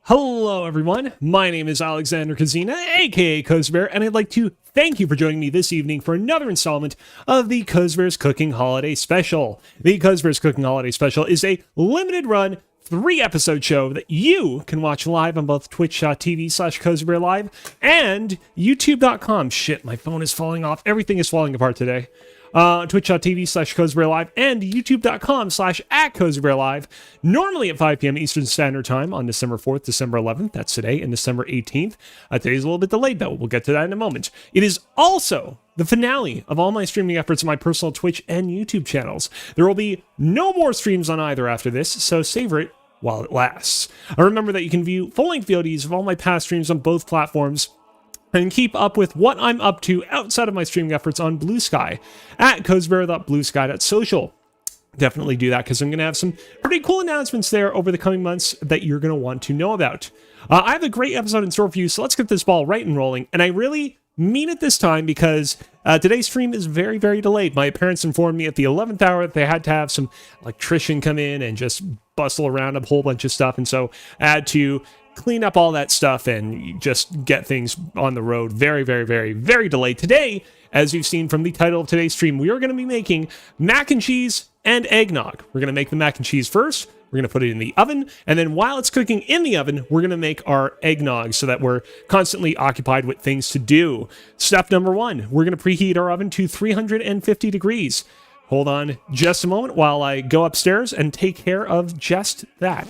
Hello everyone, my name is Alexander Kazina, aka Kozibear, and I'd like to thank you for joining me this evening for another installment of the Kozibear's Cooking Holiday Special. The Kozibear's Cooking Holiday Special is a limited run 3-episode show that you can watch live on both twitch.tv/KozibearLive and youtube.com. Shit, my phone is falling off. Everything is falling apart today. Twitch.tv/KozibearLive and youtube.com/@KozibearLive, normally at 5 p.m. Eastern Standard Time on December 4th, December 11th, that's today, and December 18th. Today's a little bit delayed though, we'll get to that in a moment. It is also the finale of all my streaming efforts on my personal Twitch and YouTube channels. There will be no more streams on either after this, so savor it while it lasts. Remember that you can view full-length VODs of all my past streams on both platforms, and keep up with what I'm up to outside of my streaming efforts on Blue Sky at kozibear.bluesky.social. Definitely do that because I'm going to have some pretty cool announcements there over the coming months that you're going to want to know about. I have a great episode in store for you, so let's get this ball right and rolling. And I really mean it this time because today's stream is very, very delayed. My parents informed me at the 11th hour that they had to have some electrician come in and just bustle around a whole bunch of stuff. And so I had to clean up all that stuff and just get things on the road. Very, very, very, very delayed. Today, as you've seen from the title of today's stream, we are going to be making mac and cheese and eggnog. We're going to make the mac and cheese first. We're going to put it in the oven. And then while it's cooking in the oven, we're going to make our eggnog so that we're constantly occupied with things to do. Step number 1, we're going to preheat our oven to 350 degrees. Hold on just a moment while I go upstairs and take care of just that.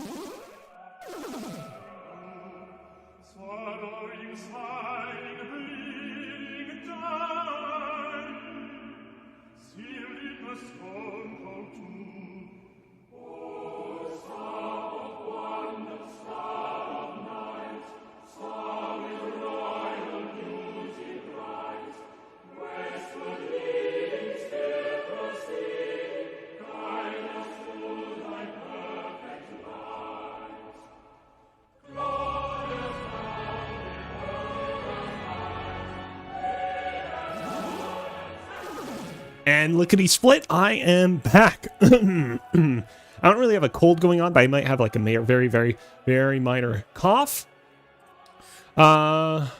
And lickety-split, I am back. I don't really have a cold going on, but I might have like a very, very, very minor cough. The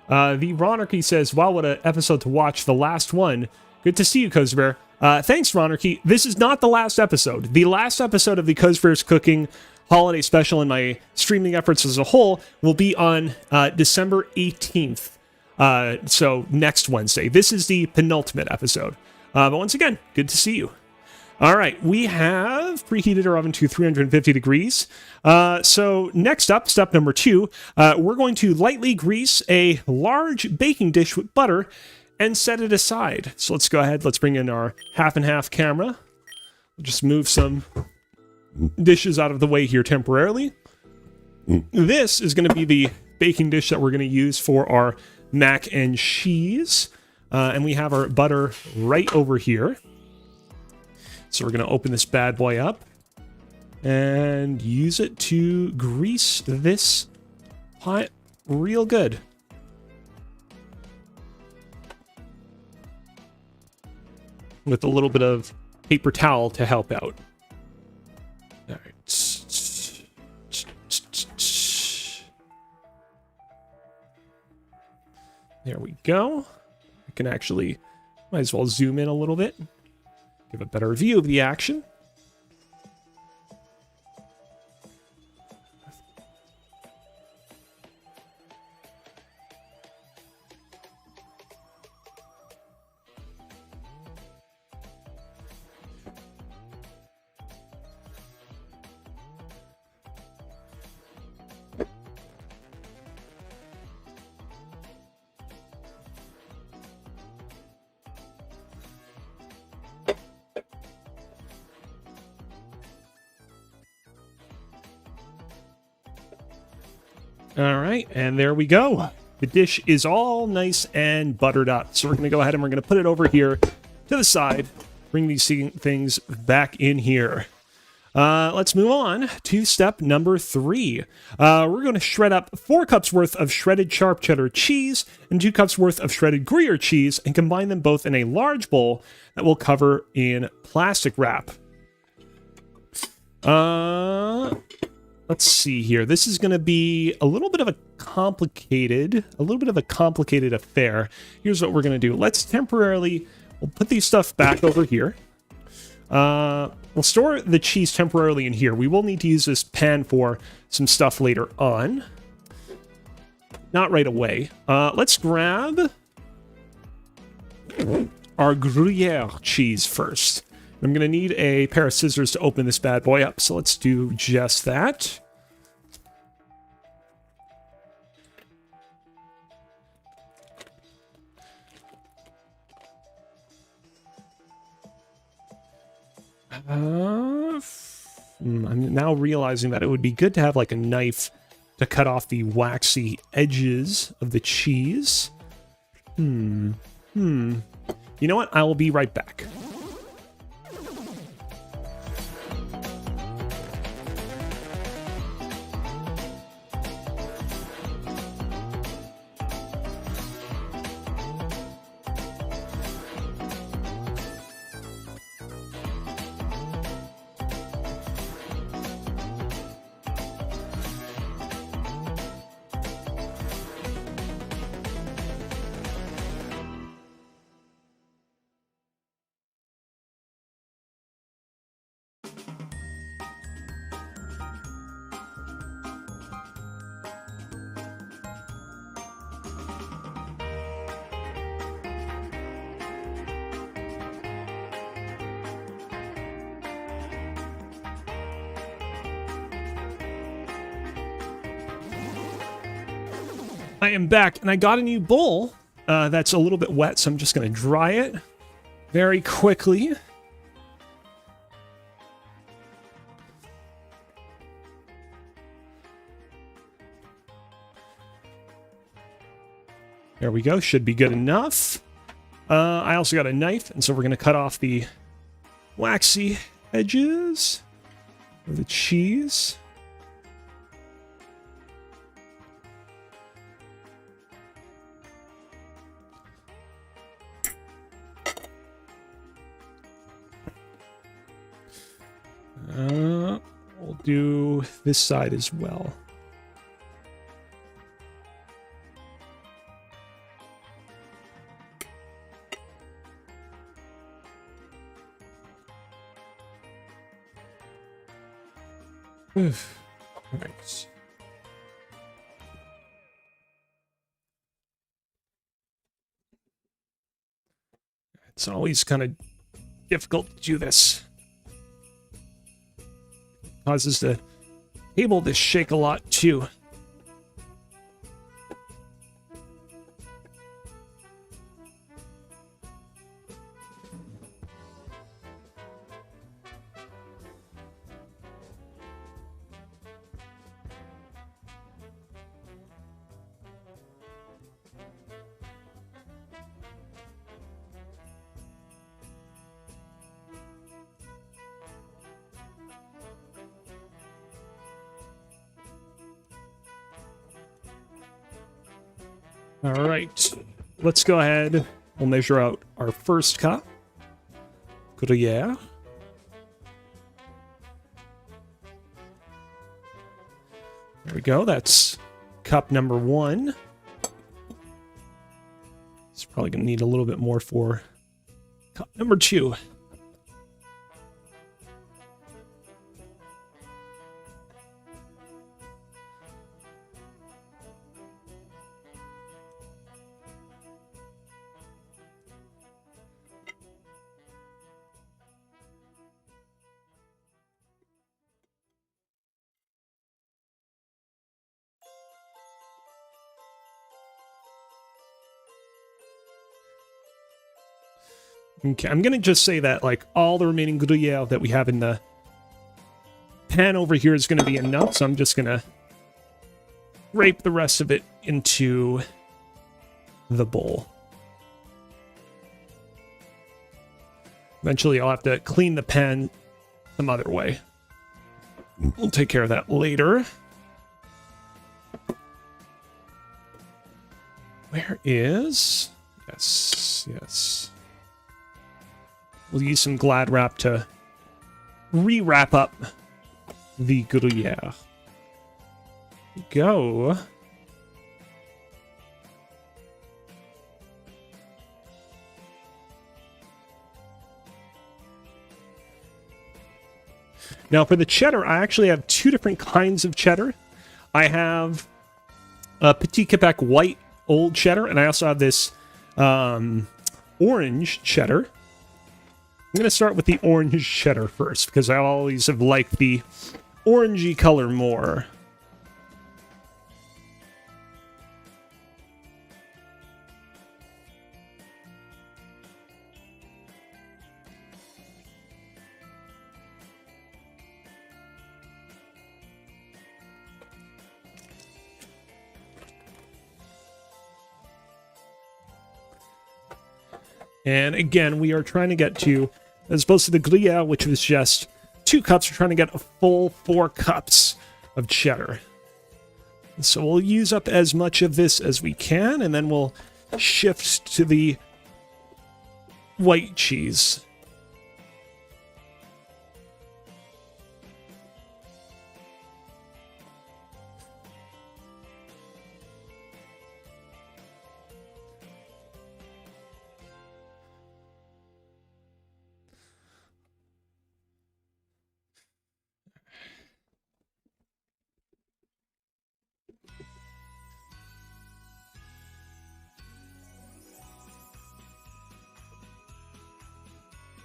Ronarchy says, wow, what an episode to watch. The last one. Good to see you, Kozibear. Thanks, Ronarchy. This is not the last episode. The last episode of the Kozibear's Cooking Holiday Special and my streaming efforts as a whole will be on December 18th. So next Wednesday. This is the penultimate episode. But once again, good to see you. All right, we have preheated our oven to 350 degrees. So next up, step number 2, we're going to lightly grease a large baking dish with butter and set it aside. So let's go ahead, let's bring in our half and half camera. We'll just move some dishes out of the way here temporarily. This is going to be the baking dish that we're going to use for our mac and cheese. And we have our butter right over here. So we're going to open this bad boy up and use it to grease this pot real good. With a little bit of paper towel to help out. All right. There we go. I can actually, might as well zoom in a little bit, give a better view of the action. All right, and there we go. The dish is all nice and buttered up. So we're going to go ahead and we're going to put it over here to the side. Bring these things back in here. Let's move on to step number 3. We're going to shred up 4 cups worth of shredded sharp cheddar cheese and 2 cups worth of shredded Gruyere cheese and combine them both in a large bowl that we'll cover in plastic wrap. let's see here. This is going to be a little bit of a complicated affair. Here's what we're going to do. Let's temporarily, we'll put these stuff back over here. We'll store the cheese temporarily in here. We will need to use this pan for some stuff later on. Not right away. Let's grab our Gruyere cheese first. I'm going to need a pair of scissors to open this bad boy up, so let's do just that. I'm now realizing that it would be good to have like a knife to cut off the waxy edges of the cheese. You know what? I will be right back. I am back, and I got a new bowl that's a little bit wet, so I'm just going to dry it very quickly. There we go, should be good enough. I also got a knife, and so we're going to cut off the waxy edges of the cheese. We'll do this side as well. Right. It's always kind of difficult to do this. Causes the table to shake a lot too. All right, let's go ahead. We'll measure out our first cup. Gruyere. There we go. That's cup number 1. It's probably going to need a little bit more for cup number 2. Okay, I'm going to just say that, like, all the remaining Gruyere that we have in the pan over here is going to be enough, so I'm just going to scrape the rest of it into the bowl. Eventually, I'll have to clean the pan some other way. We'll take care of that later. Where is... Yes, yes. We'll use some Glad Wrap to re-wrap up the Gruyere. Go. Now for the cheddar, I actually have two different kinds of cheddar. I have a Petit Quebec white old cheddar, and I also have this orange cheddar. I'm going to start with the orange cheddar first, because I always have liked the orangey color more. And again, we are trying to get to, as opposed to the Gruyere, which was just 2 cups, we're trying to get a full 4 cups of cheddar. So we'll use up as much of this as we can, and then we'll shift to the white cheese.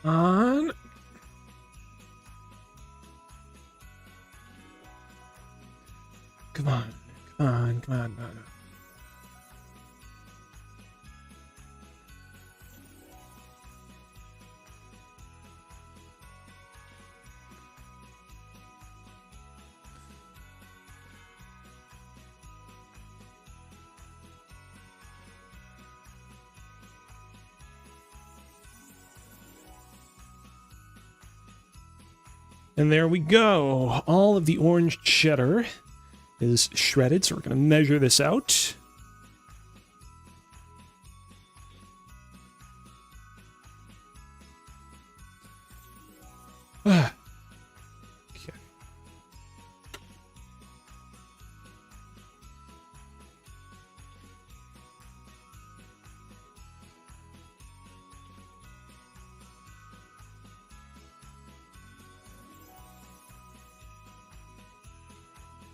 On. Come on, come on, come on, come on. And there we go. All of the orange cheddar is shredded, so we're going to measure this out. Okay.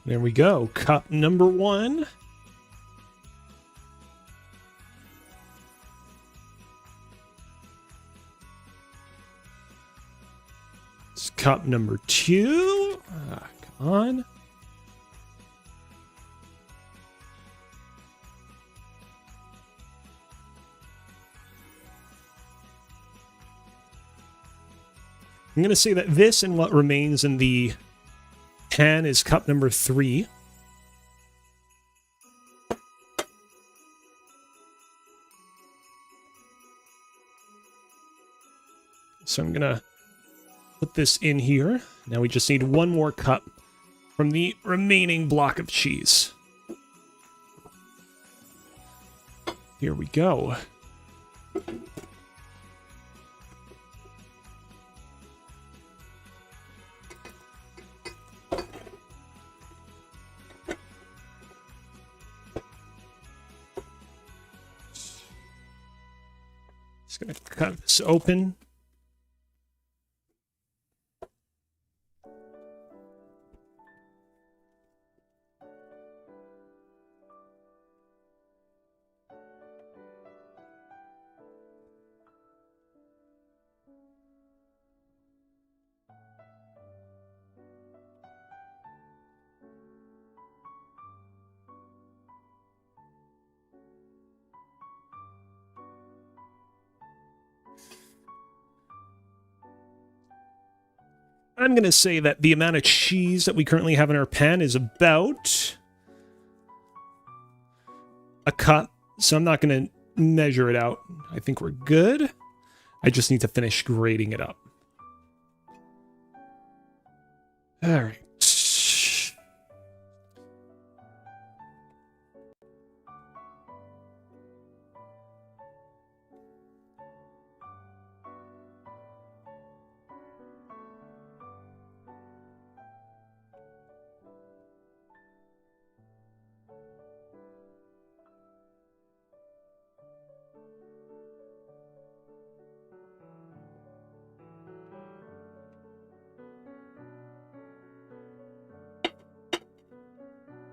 There we go. Cup number 1. It's cup number 2. Come on. I'm going to say that this and what remains in the pan is cup number 3. So I'm gonna put this in here. Now we just need 1 more cup from the remaining block of cheese. Here we go. Just gonna cut this open. I'm going to say that the amount of cheese that we currently have in our pan is about a cup, so I'm not going to measure it out. I think we're good. I just need to finish grating it up. All right.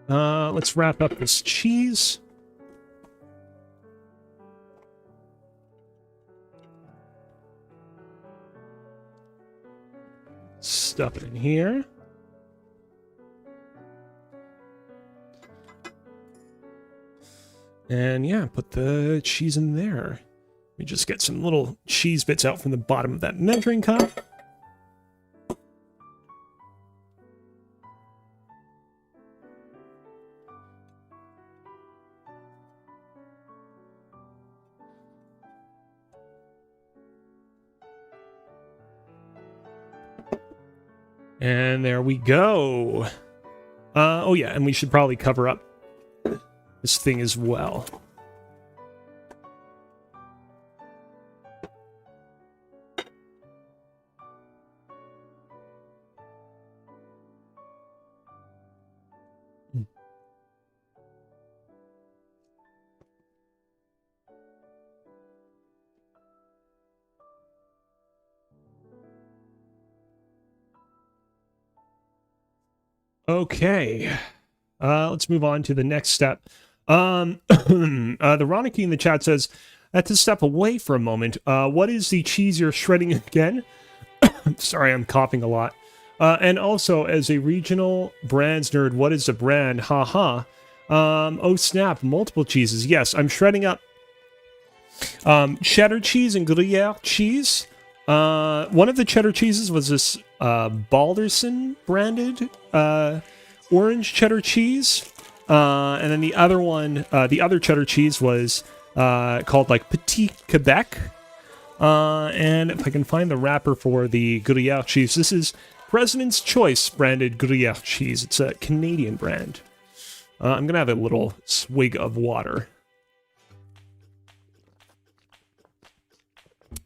Let's wrap up this cheese. Stuff it in here. And yeah, put the cheese in there. We just get some little cheese bits out from the bottom of that measuring cup. And there we go. Oh yeah, and we should probably cover up this thing as well. Okay, let's move on to the next step. The Rokey in the chat says, I have to step away for a moment. What is the cheese you're shredding again? Sorry, I'm coughing a lot. And also, as a regional brands nerd, what is a brand? Haha. Oh snap, multiple cheeses. Yes, I'm shredding up cheddar cheese and Gruyere cheese. One of the cheddar cheeses was this Balderson branded orange cheddar cheese. And then the other one, the other cheddar cheese was called like Petit Quebec. And if I can find the wrapper for the Gruyere cheese, this is President's Choice branded Gruyere cheese. It's a Canadian brand. I'm going to have a little swig of water.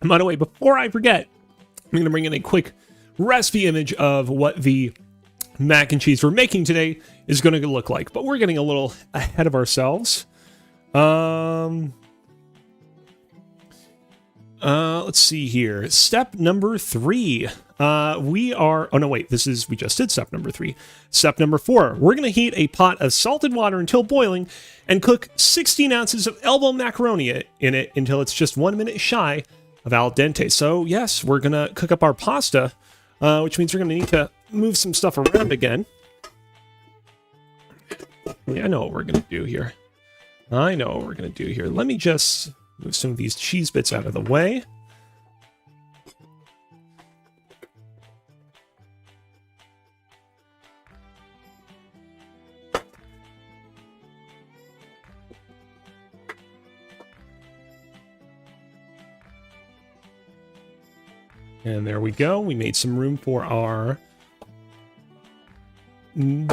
And by the way, before I forget, I'm going to bring in a quick recipe image of what the mac and cheese we're making today is going to look like. But we're getting a little ahead of ourselves. Let's see here. Step number 3. We just did step number 3. Step number 4. We're going to heat a pot of salted water until boiling and cook 16 ounces of elbow macaroni in it until it's just 1 minute shy of al dente. So yes, we're going to cook up our pasta, which means we're going to need to move some stuff around again. Yeah, I know what we're going to do here. Let me just move some of these cheese bits out of the way. And there we go. We made some room for our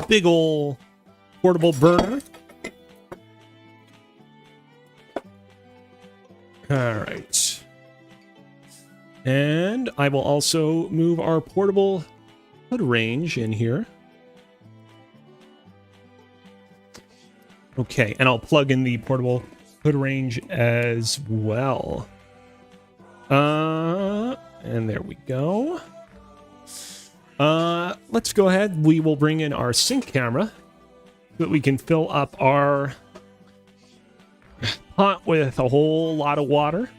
big ol' portable burner. All right. And I will also move our portable hood range in here. Okay, and I'll plug in the portable hood range as well. And there we go. Let's go ahead. We will bring in our sink camera so that we can fill up our pot with a whole lot of water.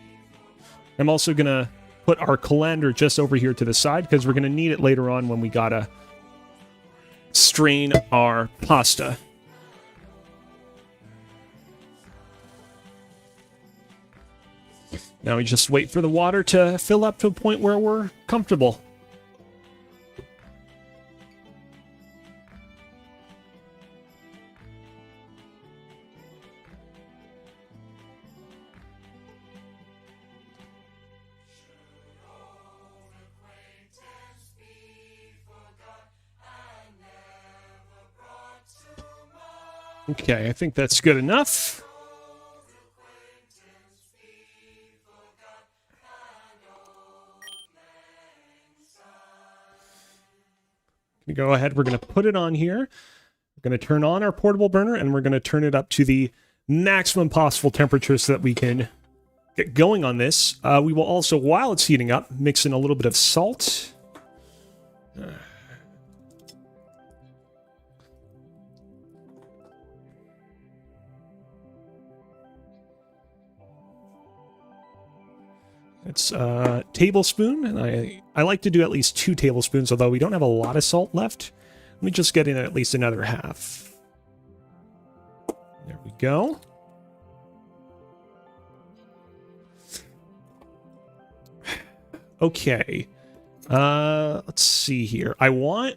I'm also going to put our colander just over here to the side because we're going to need it later on when we gotta strain our pasta. Now we just wait for the water to fill up to a point where we're comfortable. Okay, I think that's good enough. We go ahead, we're going to put it on here. We're going to turn on our portable burner and we're going to turn it up to the maximum possible temperature so that we can get going on this. We will also, while it's heating up, mix in a little bit of salt. It's a tablespoon, and I like to do at least 2 tablespoons, although we don't have a lot of salt left. Let me just get in at least another half. There we go. Okay. Let's see here. I want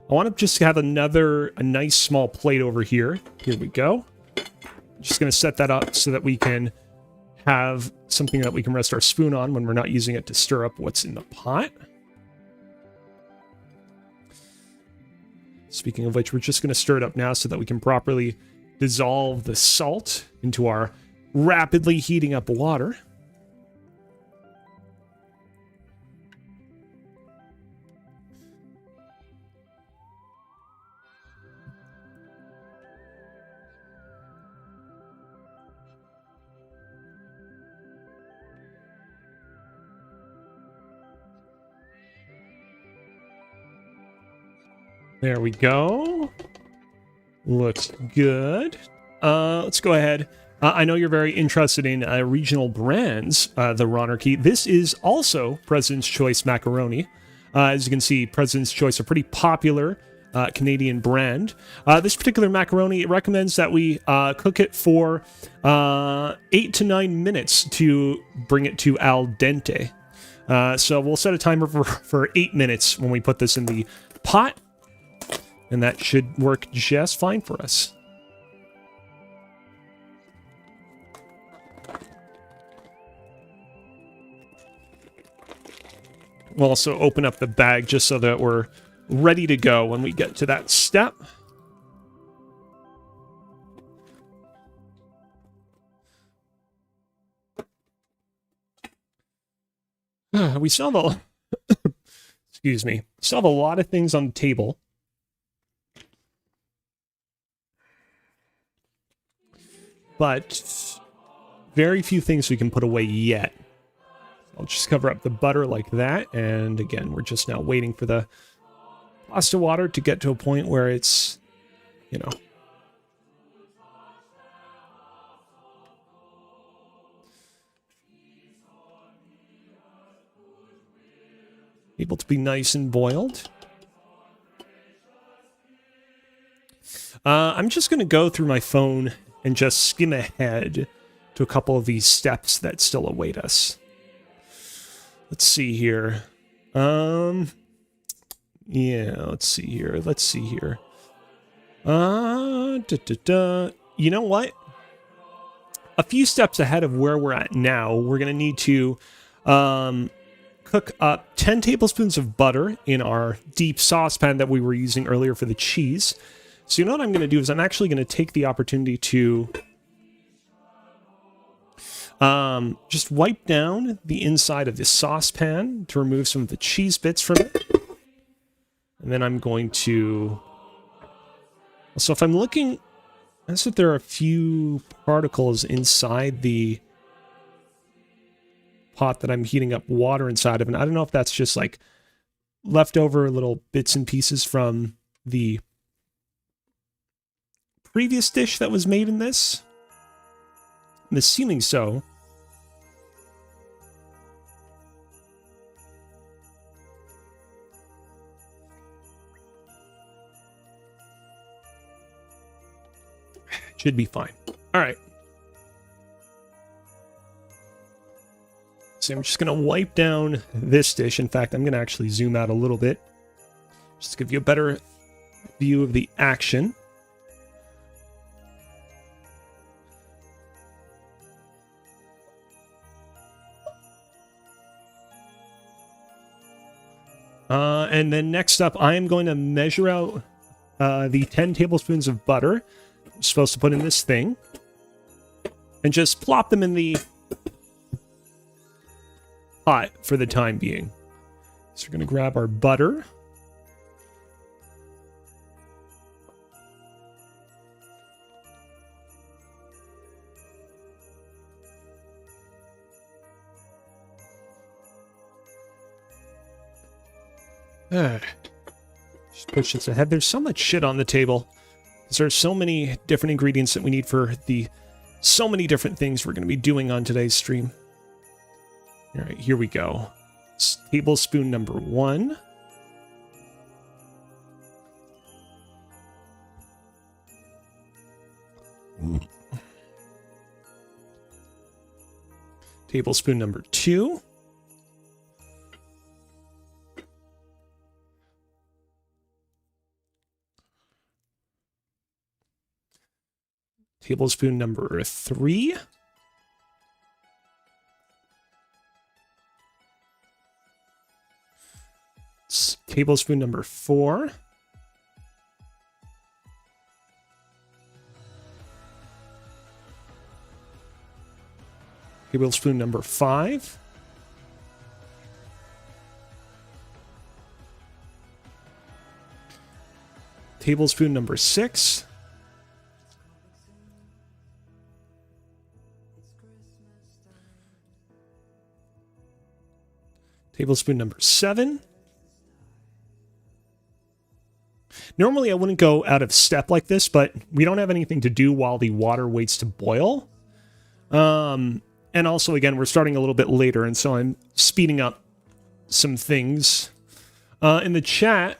to just have a nice small plate over here. Here we go. Just going to set that up so that we can have something that we can rest our spoon on when we're not using it to stir up what's in the pot. Speaking of which, we're just going to stir it up now so that we can properly dissolve the salt into our rapidly heating up water. There we go. Looks good. Let's go ahead. I know you're very interested in regional brands, the Rokey. This is also President's Choice macaroni. As you can see, President's Choice, a pretty popular Canadian brand. This particular macaroni, it recommends that we cook it for 8 to 9 minutes to bring it to al dente. So we'll set a timer for 8 minutes when we put this in the pot. And that should work just fine for us. We'll also open up the bag just so that we're ready to go when we get to that step. We still have excuse me. Still have a lot of things on the table. But very few things we can put away yet. I'll just cover up the butter like that. And again, we're just now waiting for the pasta water to get to a point where it's, you know, able to be nice and boiled. I'm just going to go through my phone and just skim ahead to a couple of these steps that still await us. Let's see here. Yeah, let's see here. You know what? A few steps ahead of where we're at now, we're going to need to cook up 10 tablespoons of butter in our deep saucepan that we were using earlier for the cheese. So you know what I'm going to do is I'm actually going to take the opportunity to just wipe down the inside of this saucepan to remove some of the cheese bits from it. And then I'm going to... So if I'm looking... I see that there are a few particles inside the pot that I'm heating up water inside of. And I don't know if that's just like leftover little bits and pieces from the previous dish that was made in this. I'm assuming so. Should be fine. All right. So I'm just going to wipe down this dish. In fact, I'm going to actually zoom out a little bit just to give you a better view of the action. And then next up, I am going to measure out the 10 tablespoons of butter I'm supposed to put in this thing and just plop them in the pot for the time being. So we're going to grab our butter. Just push this ahead. There's so much shit on the table. There's so many different ingredients that we need for the so many different things we're going to be doing on today's stream. All right, here we go. Tablespoon number 1. Tablespoon number 2. Tablespoon number 3. Tablespoon number 4. Tablespoon number 5. Tablespoon number 6. Tablespoon number 7. Normally I wouldn't go out of step like this, but we don't have anything to do while the water waits to boil. And also, again, we're starting a little bit later, and so I'm speeding up some things. In the chat,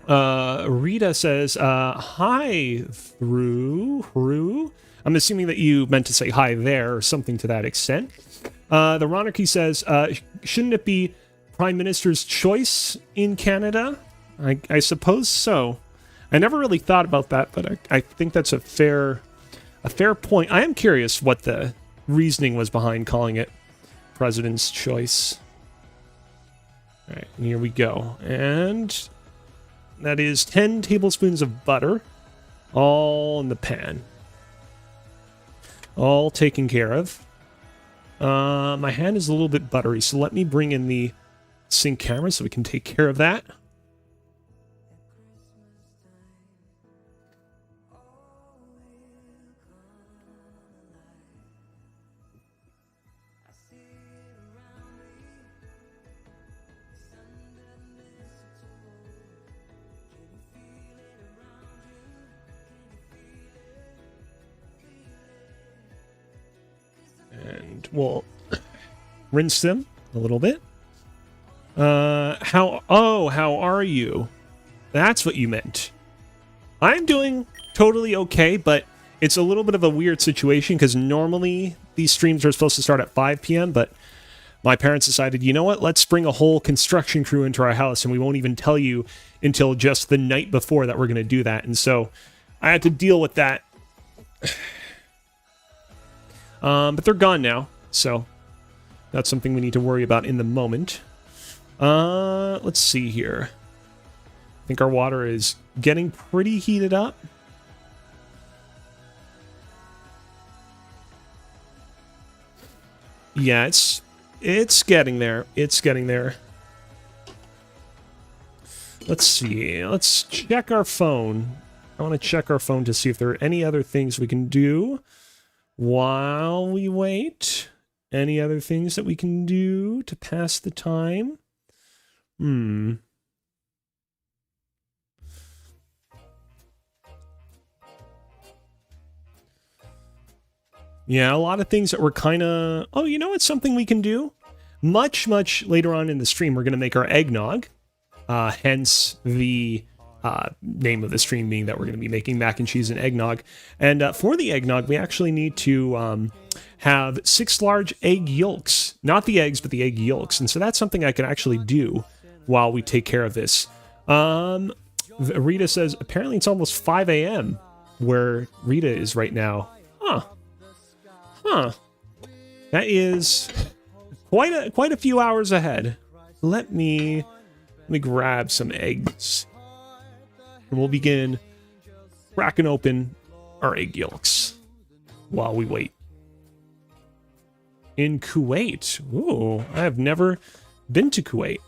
Rita says, hi, through. I'm assuming that you meant to say hi there or something to that extent. The Rokey says, shouldn't it be Prime Minister's choice in Canada? I suppose so. I never really thought about that, but I think that's a fair point. I am curious what the reasoning was behind calling it President's Choice. All right, and here we go. And that is 10 tablespoons of butter, all in the pan. All taken care of. My hand is a little bit buttery, so let me bring in the sync camera so we can take care of that. And we'll rinse them a little bit. How are you? That's what you meant. I'm doing totally okay, but it's a little bit of a weird situation because normally these streams are supposed to start at 5 p.m., but my parents decided, you know what, let's bring a whole construction crew into our house, and we won't even tell you until just the night before that we're going to do that. And so I had to deal with that. But they're gone now, so that's something we need to worry about in the moment. Let's see here. I think our water is getting pretty heated up. Yeah, it's getting there. It's getting there. Let's see. Let's check our phone. I want to check our phone to see if there are any other things we can do while we wait. Any other things that we can do to pass the time? Yeah, a lot of things that were kind of... Oh, you know what's something we can do? Much later on in the stream, we're going to make our eggnog. Hence the name of the stream being that we're going to be making mac and cheese and eggnog. And for the eggnog, we actually need to have 6 large egg yolks. Not the eggs, but the egg yolks. And so that's something I can actually do while we take care of this. Rita says, apparently it's almost 5 a.m. where Rita is right now. Huh. That is quite a few hours ahead. Let me grab some eggs. And we'll begin cracking open our egg yolks while we wait. In Kuwait. Ooh, I have never been to Kuwait.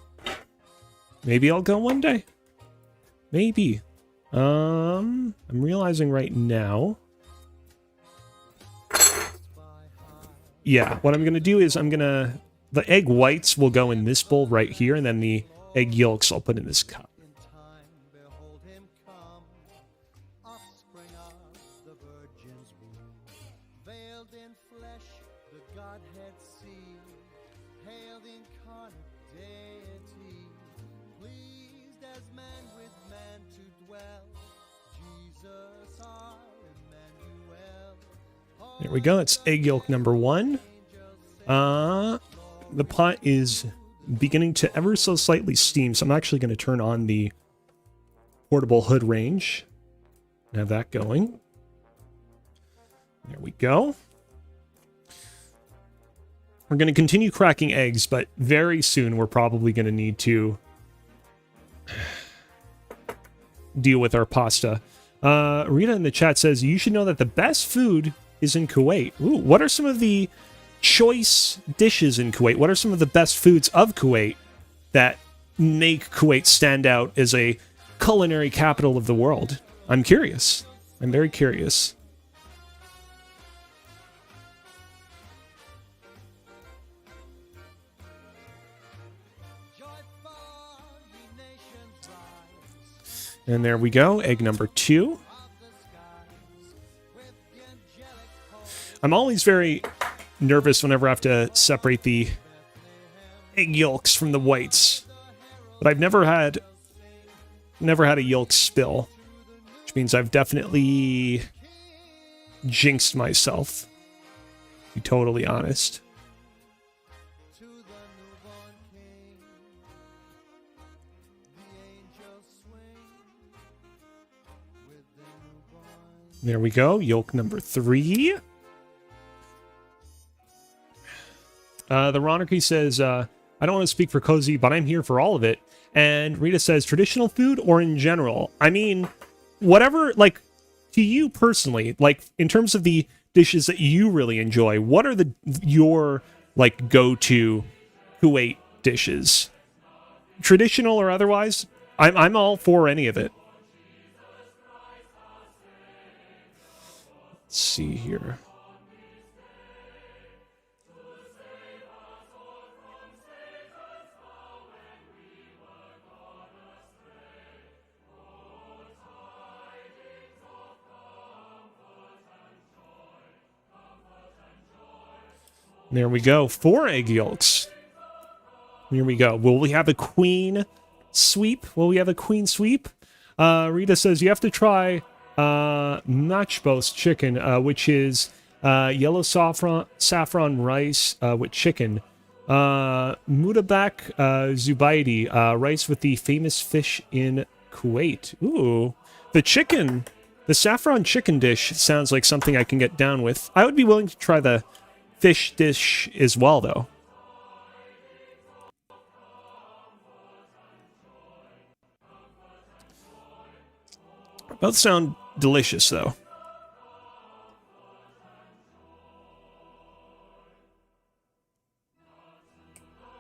Maybe I'll go one day. Maybe. I'm realizing right now. Yeah, what I'm going to do is the egg whites will go in this bowl right here, and then the egg yolks I'll put in this cup. Hail the incarnate deity, pleased as man with man to dwell. Jesus our Emmanuel. There we go. It's egg yolk number 1. The pot is beginning to ever so slightly steam, so I'm actually going to turn on the portable hood range and have that going. There we go. We're going to continue cracking eggs, but very soon we're probably going to need to deal with our pasta. Rita in the chat says, you should know that the best food is in Kuwait. Ooh, what are some of the choice dishes in Kuwait? What are some of the best foods of Kuwait that make Kuwait stand out as a culinary capital of the world? I'm curious. I'm very curious. And there we go, egg number 2. I'm always very nervous whenever I have to separate the egg yolks from the whites. But I've never had a yolk spill, which means I've definitely jinxed myself, to be totally honest. There we go, yolk number 3. The Rokey says, I don't want to speak for Cozy, but I'm here for all of it. And Rita says, traditional food or in general? I mean, whatever, like, to you personally, like, in terms of the dishes that you really enjoy, what are your, like, go-to Kuwait dishes? Traditional or otherwise? I'm all for any of it. Let's see here. There we go. 4 egg yolks. Here we go. Will we have a queen sweep? Will we have a queen sweep? Rita says you have to try matchboast chicken, which is yellow saffron rice with chicken. Mutabak Zubaidi, rice with the famous fish in Kuwait. Ooh, the saffron chicken dish sounds like something I can get down with. I would be willing to try the fish dish as well, though. Both sound delicious, though.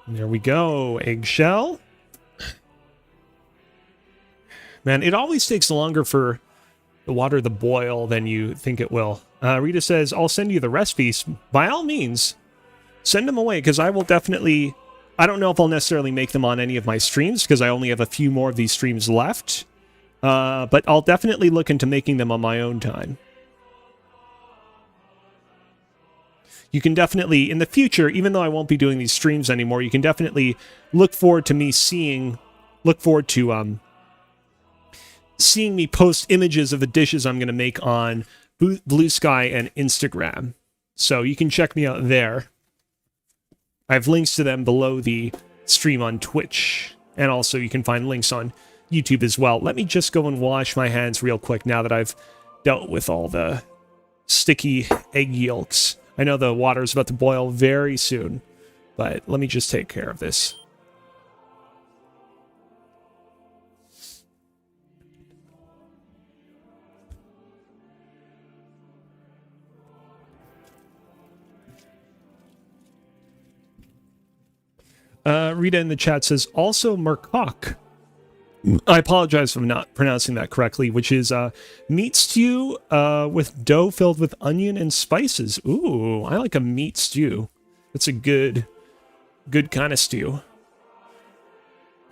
There we go. Eggshell. Man, it always takes longer for the water to boil than you think it will. Rita says, I'll send you the recipes. By all means, send them away, because I will definitely... I don't know if I'll necessarily make them on any of my streams, because I only have a few more of these streams left. But I'll definitely look into making them on my own time. You can definitely, in the future, even though I won't be doing these streams anymore, you can definitely look forward to me seeing me post images of the dishes I'm going to make on Blue Sky and Instagram. So you can check me out there. I have links to them below the stream on Twitch. And also you can find links on YouTube as well. Let me just go and wash my hands real quick now that I've dealt with all the sticky egg yolks. I know the water is about to boil very soon, but let me just take care of this. Rita in the chat says, also Merkok. I apologize if I'm not pronouncing that correctly, which is meat stew with dough filled with onion and spices. Ooh, I like a meat stew. It's a good kind of stew.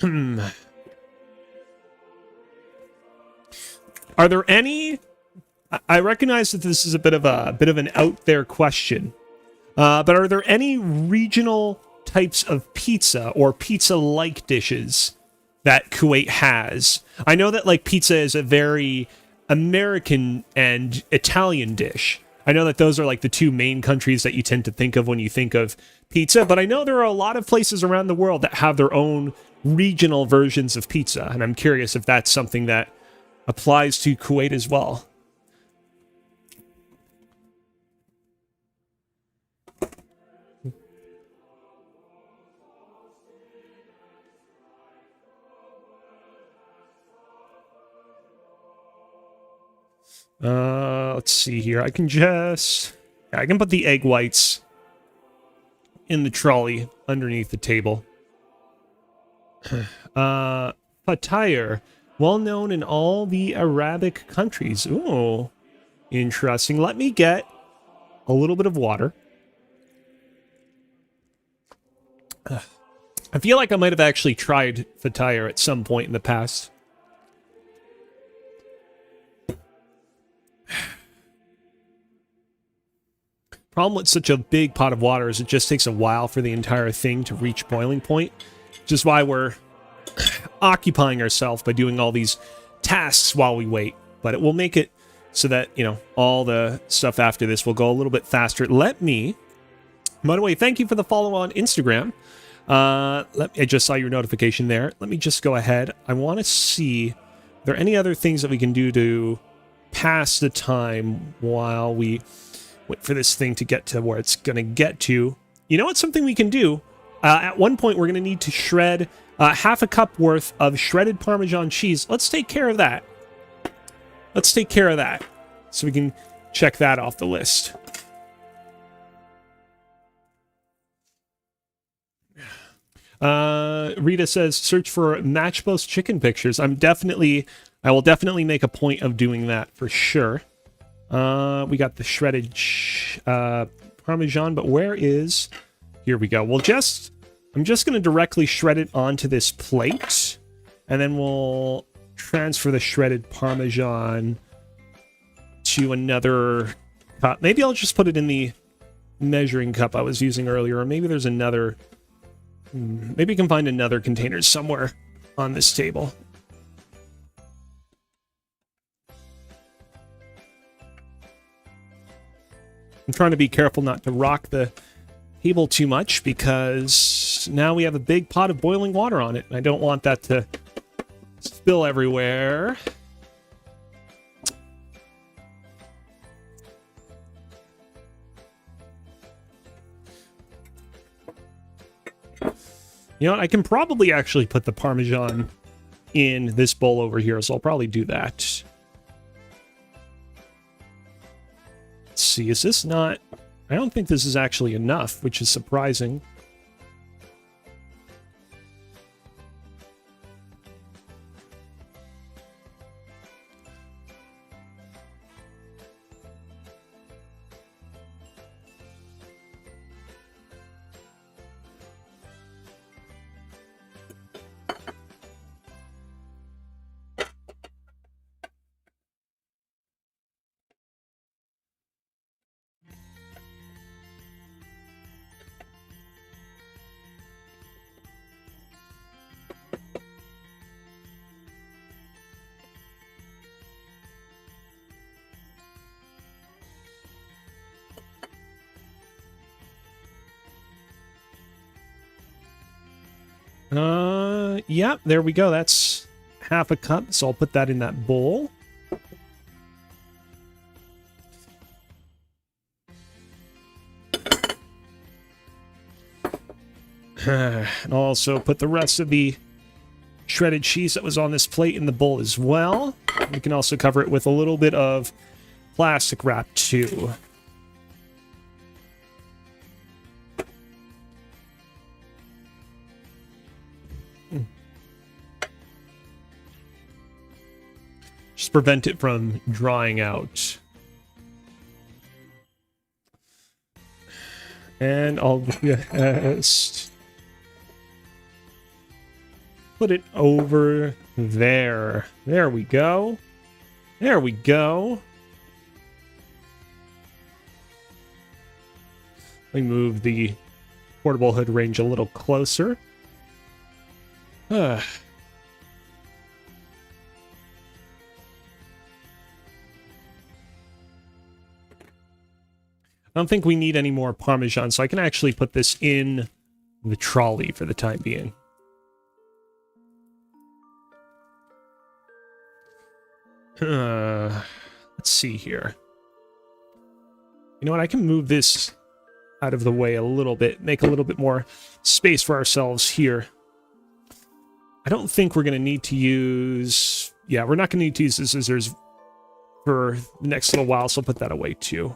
Are there any... I recognize that this is a bit of an out there question, but are there any regional types of pizza or pizza-like dishes that Kuwait has. I know that like pizza is a very American and Italian dish. I know that those are like the two main countries that you tend to think of when you think of pizza, but I know there are a lot of places around the world that have their own regional versions of pizza, and I'm curious if that's something that applies to Kuwait as well. Let's see here. I can put the egg whites in the trolley underneath the table. Fatire, well known in all the Arabic countries. Ooh, interesting. Let me get a little bit of water. I feel like I might have actually tried Fatire at some point in the past. Problem with such a big pot of water is it just takes a while for the entire thing to reach boiling point, which is why we're occupying ourselves by doing all these tasks while we wait. But it will make it so that, you know, all the stuff after this will go a little bit faster. By the way, thank you for the follow on Instagram. I just saw your notification there. Let me just go ahead. I want to see, are there any other things that we can do to pass the time while we wait for this thing to get to where it's going to get to? You know what's something we can do? At one point, we're going to need to shred half a cup worth of shredded Parmesan cheese. Let's take care of that. Let's take care of that so we can check that off the list. Rita says, search for Matchbox chicken pictures. I will definitely make a point of doing that for sure. We got the shredded Parmesan, but where is... Here we go. I'm just going to directly shred it onto this plate, and then we'll transfer the shredded Parmesan to another cup. Maybe I'll just put it in the measuring cup I was using earlier, or maybe there's another... Maybe you can find another container somewhere on this table. I'm trying to be careful not to rock the table too much because now we have a big pot of boiling water on it. And I don't want that to spill everywhere. You know what? I can probably actually put the Parmesan in this bowl over here, so I'll probably do that. Let's see, is this not... I don't think this is actually enough, which is surprising. Yeah, there we go. That's half a cup, so I'll put that in that bowl. And I'll also put the rest of the shredded cheese that was on this plate in the bowl as well. We can also cover it with a little bit of plastic wrap too. Just prevent it from drying out. And I'll just put it over there. There we go. There we go. Let me move the portable hood range a little closer. I don't think we need any more Parmesan, so I can actually put this in the trolley for the time being. Let's see here. You know what? I can move this out of the way a little bit, make a little bit more space for ourselves here. I don't think we're going to need to use... Yeah, we're not going to need to use the scissors for the next little while, so I'll put that away too.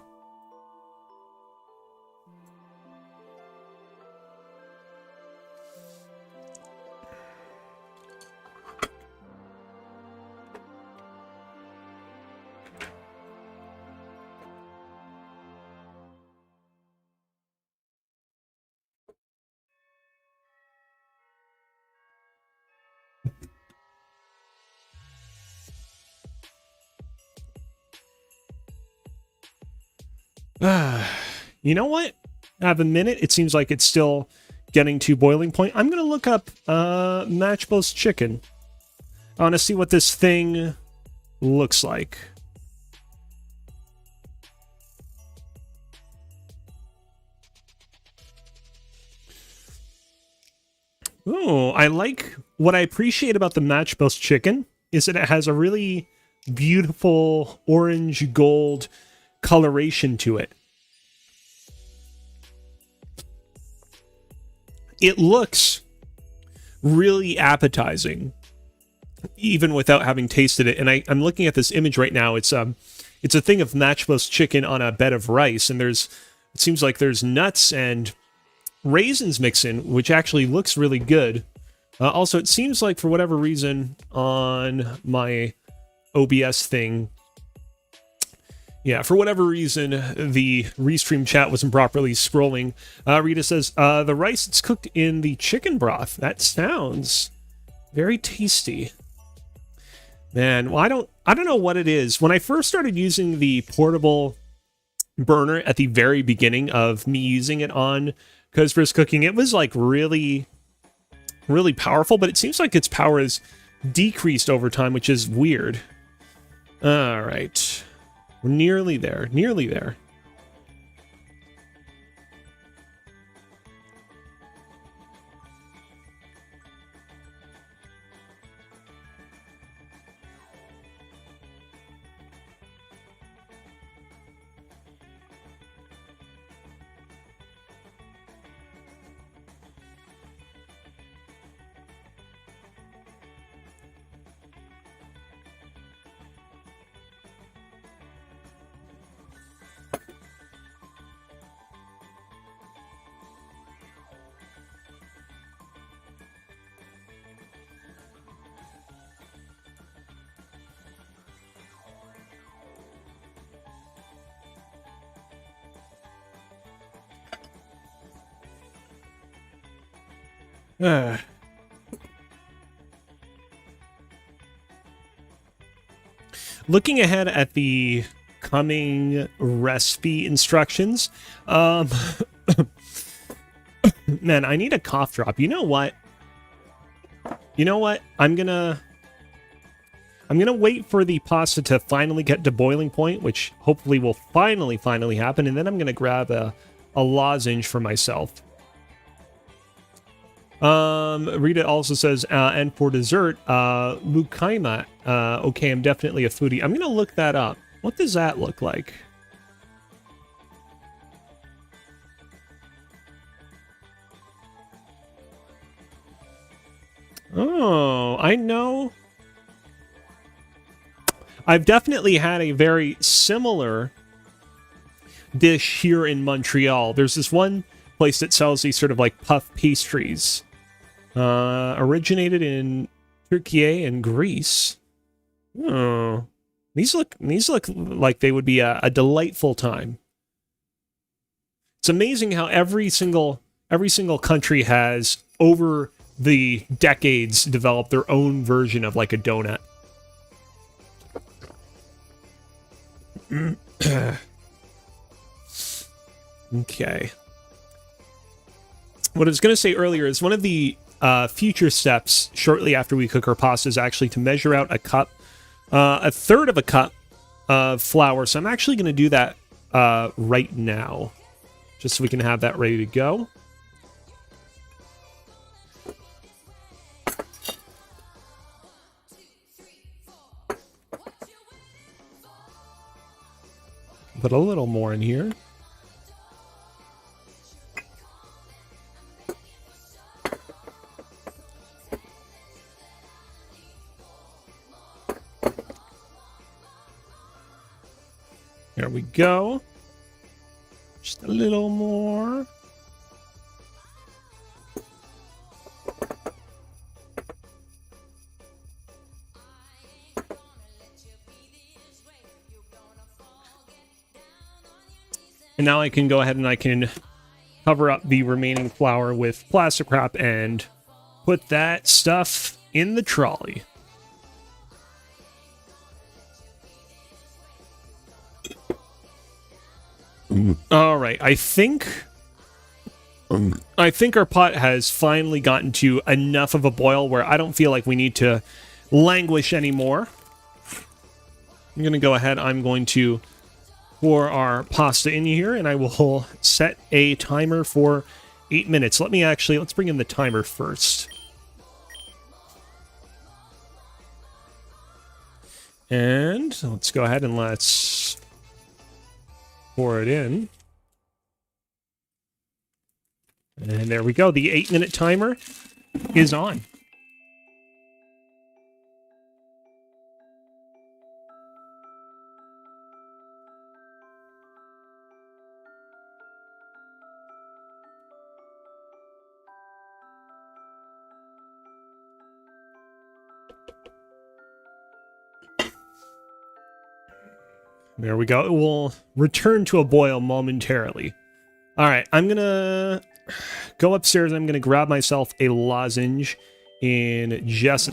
You know what? I have a minute. It seems like it's still getting to boiling point. I'm going to look up Matchbo's chicken. I want to see what this thing looks like. Oh, I like what I appreciate about the Matchbo's chicken is that it has a really beautiful orange gold coloration to it. It looks really appetizing, even without having tasted it. And I'm looking at this image right now. It's a thing of Matchbo's chicken on a bed of rice, and it seems like there's nuts and raisins mixed in, which actually looks really good. Also, it seems like for whatever reason on my OBS thing, yeah, for whatever reason, the Restream chat wasn't properly scrolling. Rita says, the rice, it's cooked in the chicken broth. That sounds very tasty. Man, well, I don't know what it is. When I first started using the portable burner at the very beginning of me using it on Kozibear's Cooking, it was like really, really powerful, but it seems like its power has decreased over time, which is weird. All right. We're nearly there. Nearly there. Looking ahead at the coming recipe instructions, man, I need a cough drop. You know what? I'm gonna wait for the pasta to finally get to boiling point, which hopefully will finally happen, and then I'm gonna grab a lozenge for myself. Rita also says, and for dessert, Lukaima. Okay, I'm definitely a foodie. I'm gonna look that up. What does that look like? Oh, I know. I've definitely had a very similar dish here in Montreal. There's this one place that sells these sort of like puff pastries. Originated in Turkey and Greece. Oh, these look like they would be a delightful time. It's amazing how every single country has over the decades developed their own version of like a donut. Okay. What I was going to say earlier is one of the future steps shortly after we cook our pasta is actually to measure out a cup, a third of a cup of flour. So I'm actually going to do that right now, just so we can have that ready to go. Put a little more in here. There we go. Just a little more. And now I can go ahead and I can cover up the remaining flour with plastic wrap and put that stuff in the trolley. All right, I think our pot has finally gotten to enough of a boil where I don't feel like we need to languish anymore. I'm going to go ahead. I'm going to pour our pasta in here, and I will set a timer for 8 minutes. Let's bring in the timer first. And let's go ahead and let's pour it in. And there we go. The 8-minute timer is on. There we go. It will return to a boil momentarily. All right, I'm going to go upstairs. I'm going to grab myself a lozenge in just...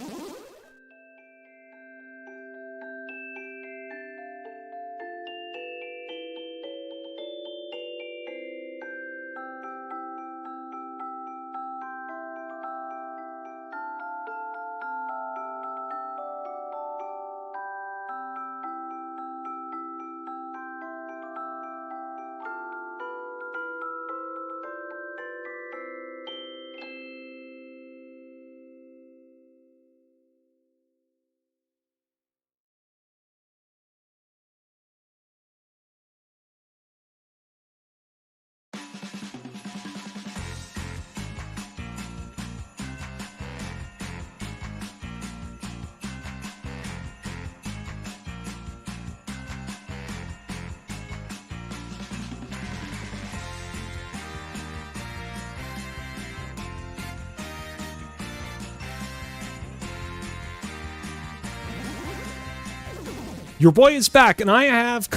Your boy is back, and I have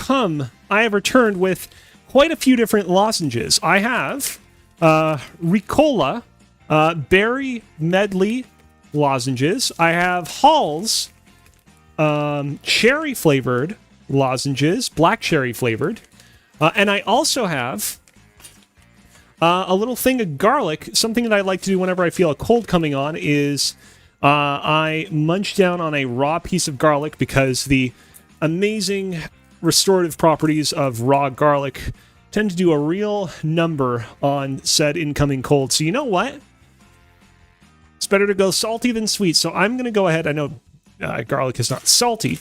returned with quite a few different lozenges. I have Ricola Berry Medley lozenges. I have Hall's cherry flavored lozenges, black cherry flavored. And I also have a little thing of garlic. Something that I like to do whenever I feel a cold coming on is I munch down on a raw piece of garlic because the amazing restorative properties of raw garlic tend to do a real number on said incoming cold. So you know what? It's better to go salty than sweet. So I'm going to go ahead. I know garlic is not salty,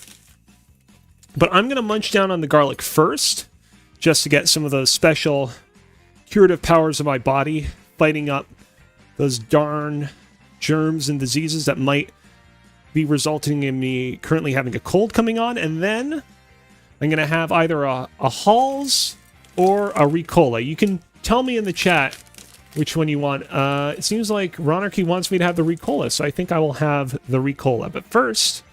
but I'm going to munch down on the garlic first just to get some of those special curative powers of my body fighting up those darn germs and diseases that might be resulting in me currently having a cold coming on. And then I'm going to have either a Hall's or a Ricola. You can tell me in the chat which one you want. It seems like Ronarchy wants me to have the Ricola, so I think I will have the Ricola. But first,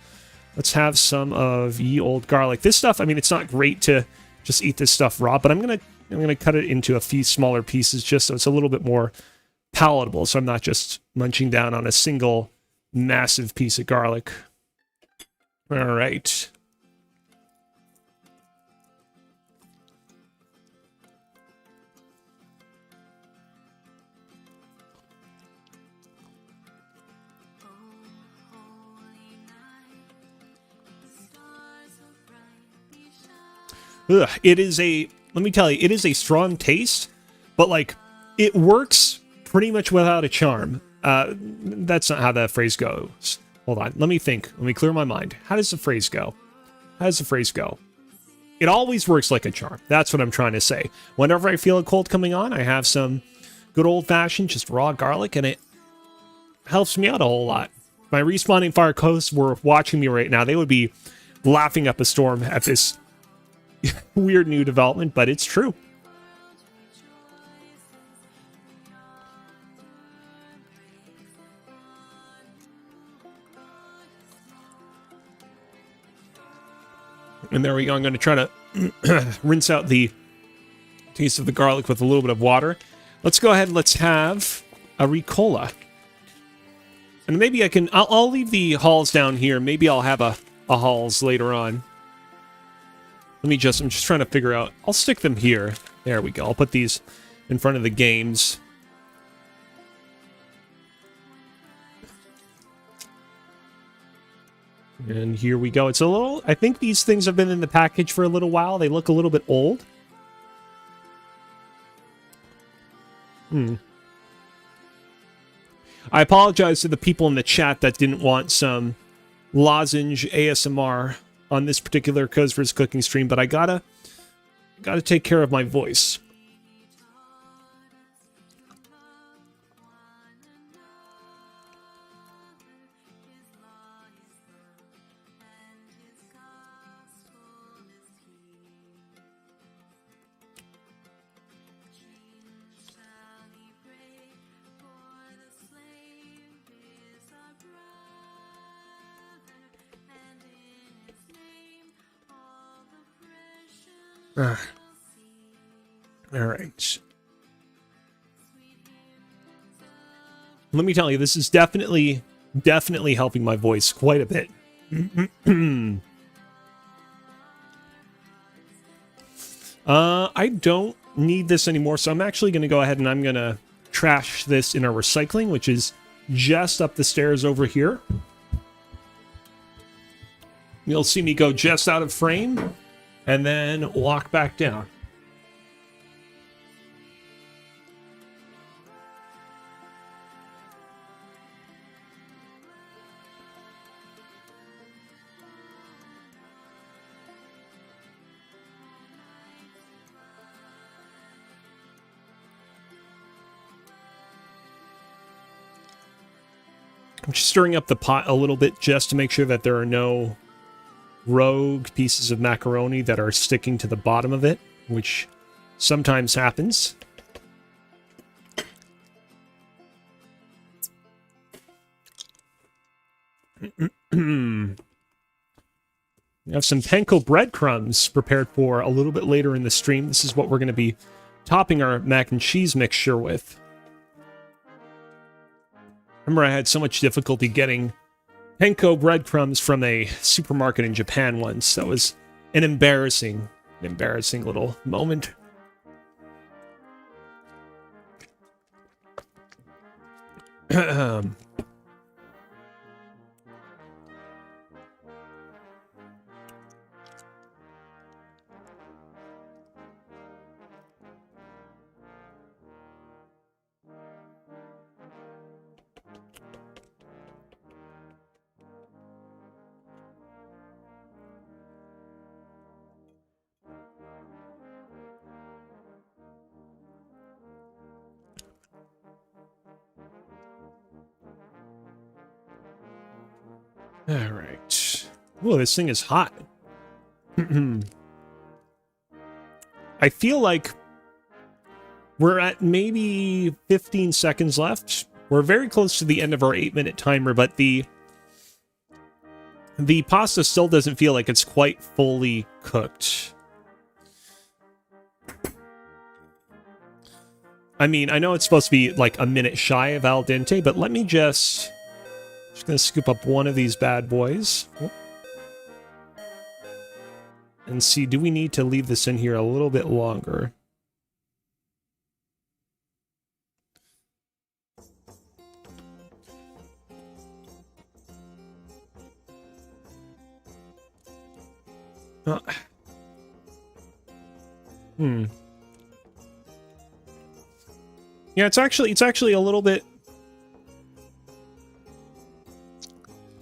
let's have some of ye old garlic. This stuff, I mean, it's not great to just eat this stuff raw, but I'm gonna cut it into a few smaller pieces just so it's a little bit more palatable, so I'm not just munching down on a single massive piece of garlic. All right. It is a, let me tell you, it is a strong taste, but like it works pretty much without a charm. That's not how that phrase goes. Hold on, let me think. Let me clear my mind. How does the phrase go? How does the phrase go? It always works like a charm. That's what I'm trying to say. Whenever I feel a cold coming on, I have some good old-fashioned, just raw garlic, and it helps me out a whole lot. If my respawning fire coasts were watching me right now, they would be laughing up a storm at this weird new development, but it's true. And there we go. I'm going to try to rinse out the taste of the garlic with a little bit of water. Let's go ahead and let's have a Ricola. And maybe I can, I'll leave the halls down here. Maybe I'll have a halls later on. I'm just trying to figure out, I'll stick them here. There we go. I'll put these in front of the games. And here we go. It's a little, I think these things have been in the package for a little while. They look a little bit old. I apologize to the people in the chat that didn't want some lozenge ASMR on this particular Kozibear's cooking stream, but I gotta take care of my voice. All right. Let me tell you, this is definitely helping my voice quite a bit. I don't need this anymore, so I'm actually going to go ahead and I'm going to trash this in our recycling, which is just up the stairs over here. You'll see me go just out of frame and then walk back down. I'm just stirring up the pot a little bit just to make sure that there are no rogue pieces of macaroni that are sticking to the bottom of it, which sometimes happens. We have some panko breadcrumbs prepared for a little bit later in the stream. This is what we're going to be topping our mac and cheese mixture with. Remember, I had so much difficulty getting panko breadcrumbs from a supermarket in Japan once. That was an embarrassing little moment. All right. Whoa, this thing is hot. I feel like we're at maybe 15 seconds left. We're very close to the end of our 8-minute timer, but the pasta still doesn't feel like it's quite fully cooked. I mean, I know it's supposed to be like a minute shy of al dente, but let me just gonna scoop up one of these bad boys. And see, do we need to leave this in here a little bit longer? Yeah, it's actually a little bit.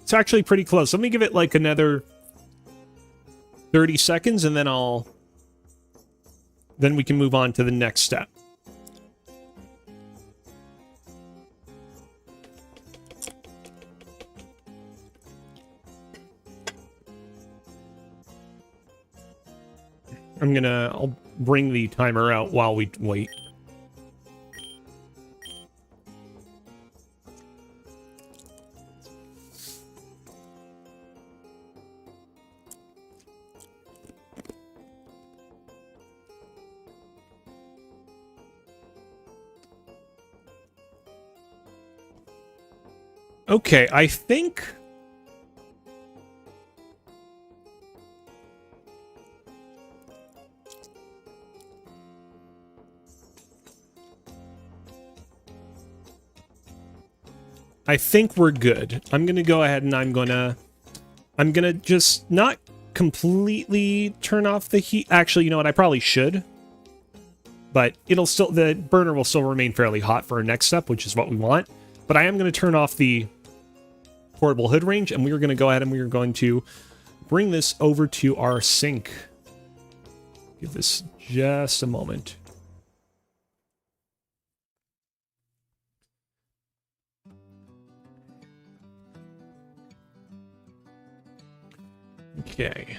It's actually pretty close. Let me give it like another 30 seconds, and then we can move on to the next step. I'll bring the timer out while we wait. Okay, I think we're good. I'm gonna go ahead and I'm gonna just not completely turn off the heat. Actually, you know what? I probably should. But the burner will still remain fairly hot for our next step, which is what we want. But I am going to turn off the portable hood range, and we are going to go ahead and we are going to bring this over to our sink. Give this just a moment. Okay.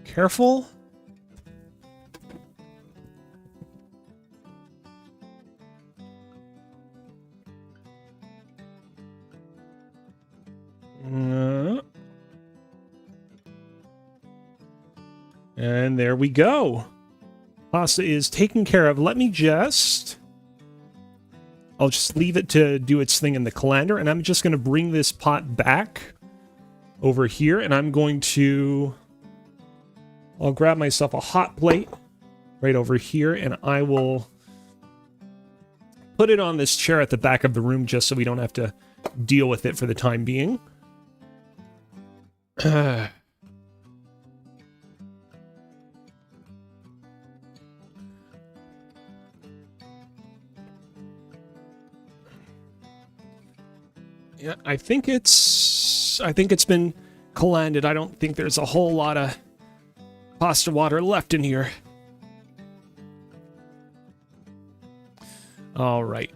Careful. And there we go. Pasta is taken care of. I'll just leave it to do its thing in the colander, and I'm just going to bring this pot back over here, and I'll grab myself a hot plate right over here, and I will put it on this chair at the back of the room just so we don't have to deal with it for the time being. Yeah, I think it's been colanded. I don't think there's a whole lot of pasta water left in here. All right.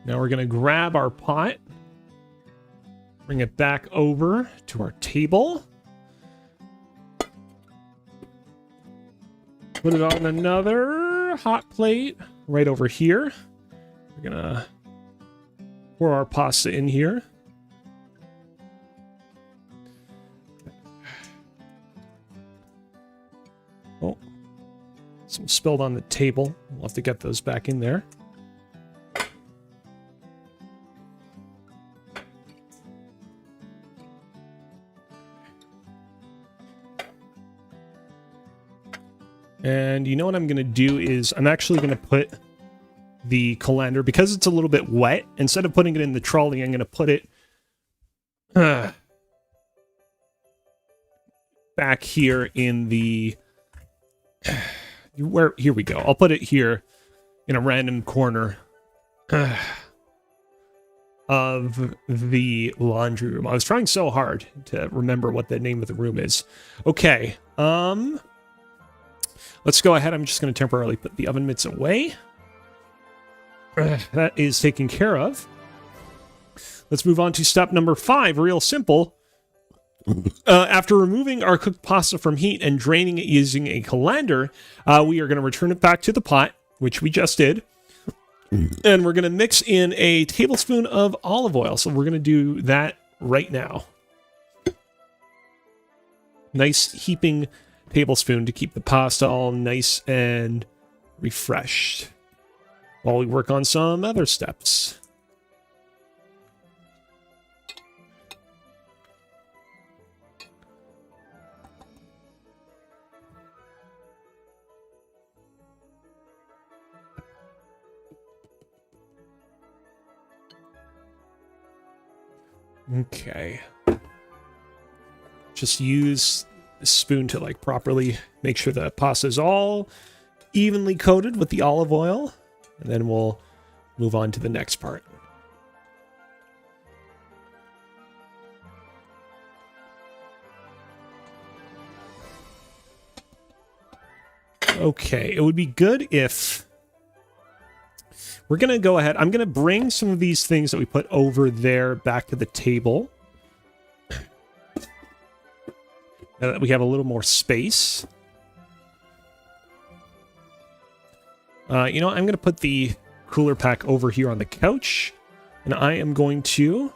Now we're going to grab our pot, bring it back over to our table. Put it on another hot plate right over here. We're going to pour our pasta in here. Oh, some spilled on the table. We'll have to get those back in there. And you know what I'm going to do is I'm actually going to put the colander, because it's a little bit wet, instead of putting it in the trolley, I'm going to put it back here in the... Here we go. I'll put it here in a random corner of the laundry room. I was trying so hard to remember what the name of the room is. Okay. Let's go ahead. I'm just going to temporarily put the oven mitts away. That is taken care of. Let's move on to step number 5. Real simple. After removing our cooked pasta from heat and draining it using a colander, we are going to return it back to the pot, which we just did. And we're going to mix in a tablespoon of olive oil. So we're going to do that right now. Nice heaping tablespoon to keep the pasta all nice and refreshed while we work on some other steps. Okay. Just use the spoon to like properly make sure the pasta is all evenly coated with the olive oil. And then we'll move on to the next part. Okay, it would be good if we're going to go ahead. I'm going to bring some of these things that we put over there back to the table. Now that we have a little more space. You know what? I'm going to put the cooler pack over here on the couch. And I am going to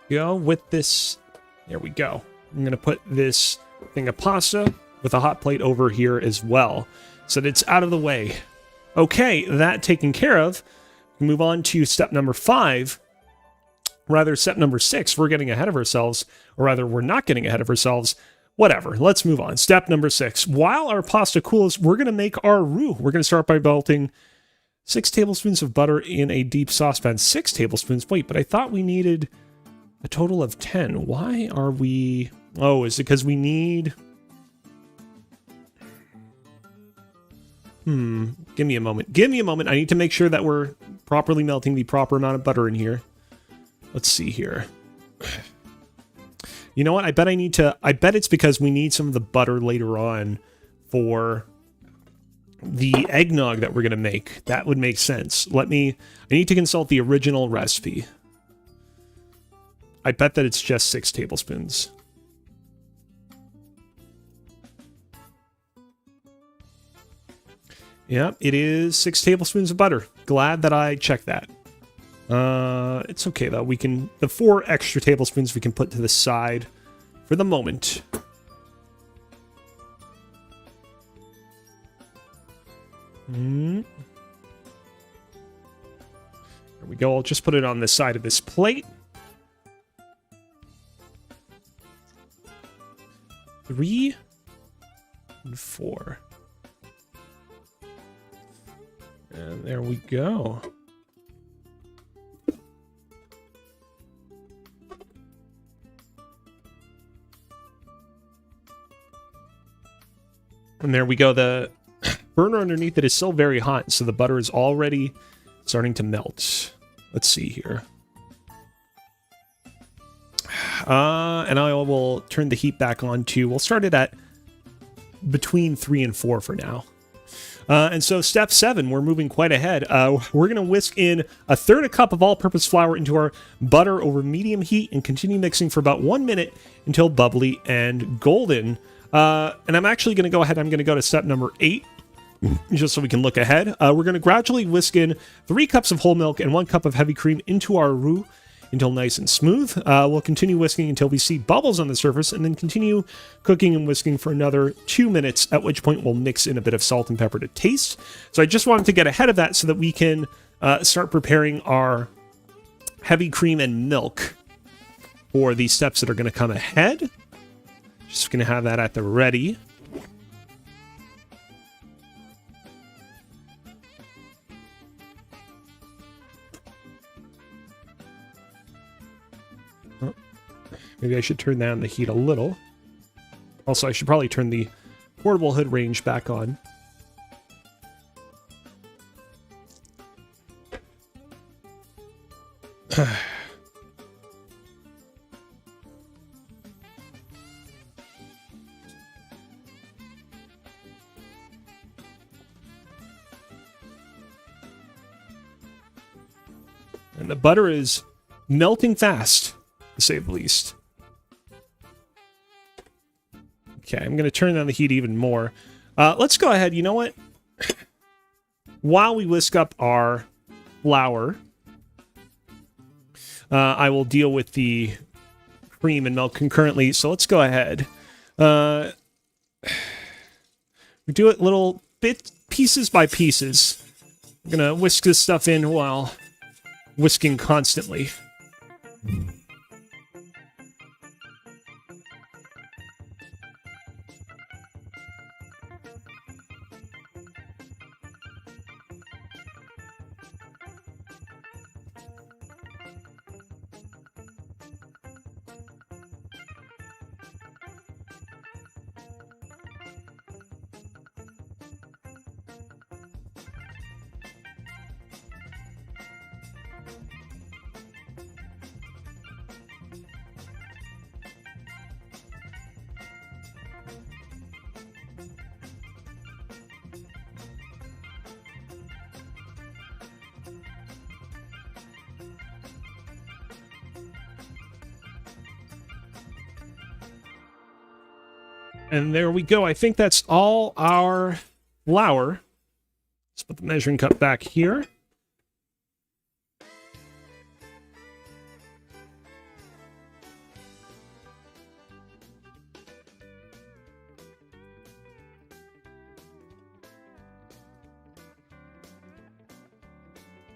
go with this. There we go. I'm going to put this thing of pasta with a hot plate over here as well, so that it's out of the way. Okay, that taken care of. We move on to step number 5. Rather, step number 6. We're getting ahead of ourselves, or rather, we're not getting ahead of ourselves. Whatever, let's move on. Step number 6. While our pasta cools, we're going to make our roux. We're going to start by melting 6 tablespoons of butter in a deep saucepan. 6 tablespoons? Wait, but I thought we needed a total of 10. Why are we... Oh, is it because we need... Give me a moment. Give me a moment. I need to make sure that we're properly melting the proper amount of butter in here. Let's see here. You know what? I bet it's because we need some of the butter later on for the eggnog that we're going to make. That would make sense. I need to consult the original recipe. I bet that it's just 6 tablespoons. Yeah, it is 6 tablespoons of butter. Glad that I checked that. It's okay though. The 4 extra tablespoons we can put to the side for the moment. There we go. I'll just put it on the side of this plate. 3 and 4. And there we go. And there we go. The burner underneath it is still very hot, so the butter is already starting to melt. Let's see here. And I will turn the heat back on to, we'll start it at between 3 and 4 for now. And so step 7, we're moving quite ahead. We're going to whisk in 1/3 cup of all-purpose flour into our butter over medium heat and continue mixing for about 1 minute until bubbly and golden. And I'm actually going to go ahead. I'm going to go to step number 8, just so we can look ahead. We're going to gradually whisk in 3 cups of whole milk and 1 cup of heavy cream into our roux until nice and smooth. We'll continue whisking until we see bubbles on the surface, and then continue cooking and whisking for another 2 minutes, at which point we'll mix in a bit of salt and pepper to taste. So I just wanted to get ahead of that so that we can start preparing our heavy cream and milk for the steps that are going to come ahead. Just going to have that at the ready. Maybe I should turn down the heat a little. Also, I should probably turn the portable hood range back on. And the butter is melting fast, to say the least. Okay, I'm going to turn down the heat even more. Let's go ahead. You know what? While we whisk up our flour, I will deal with the cream and milk concurrently. So let's go ahead. We do it little pieces by pieces. I'm going to whisk this stuff in while whisking constantly. And there we go. I think that's all our flour. Let's put the measuring cup back here.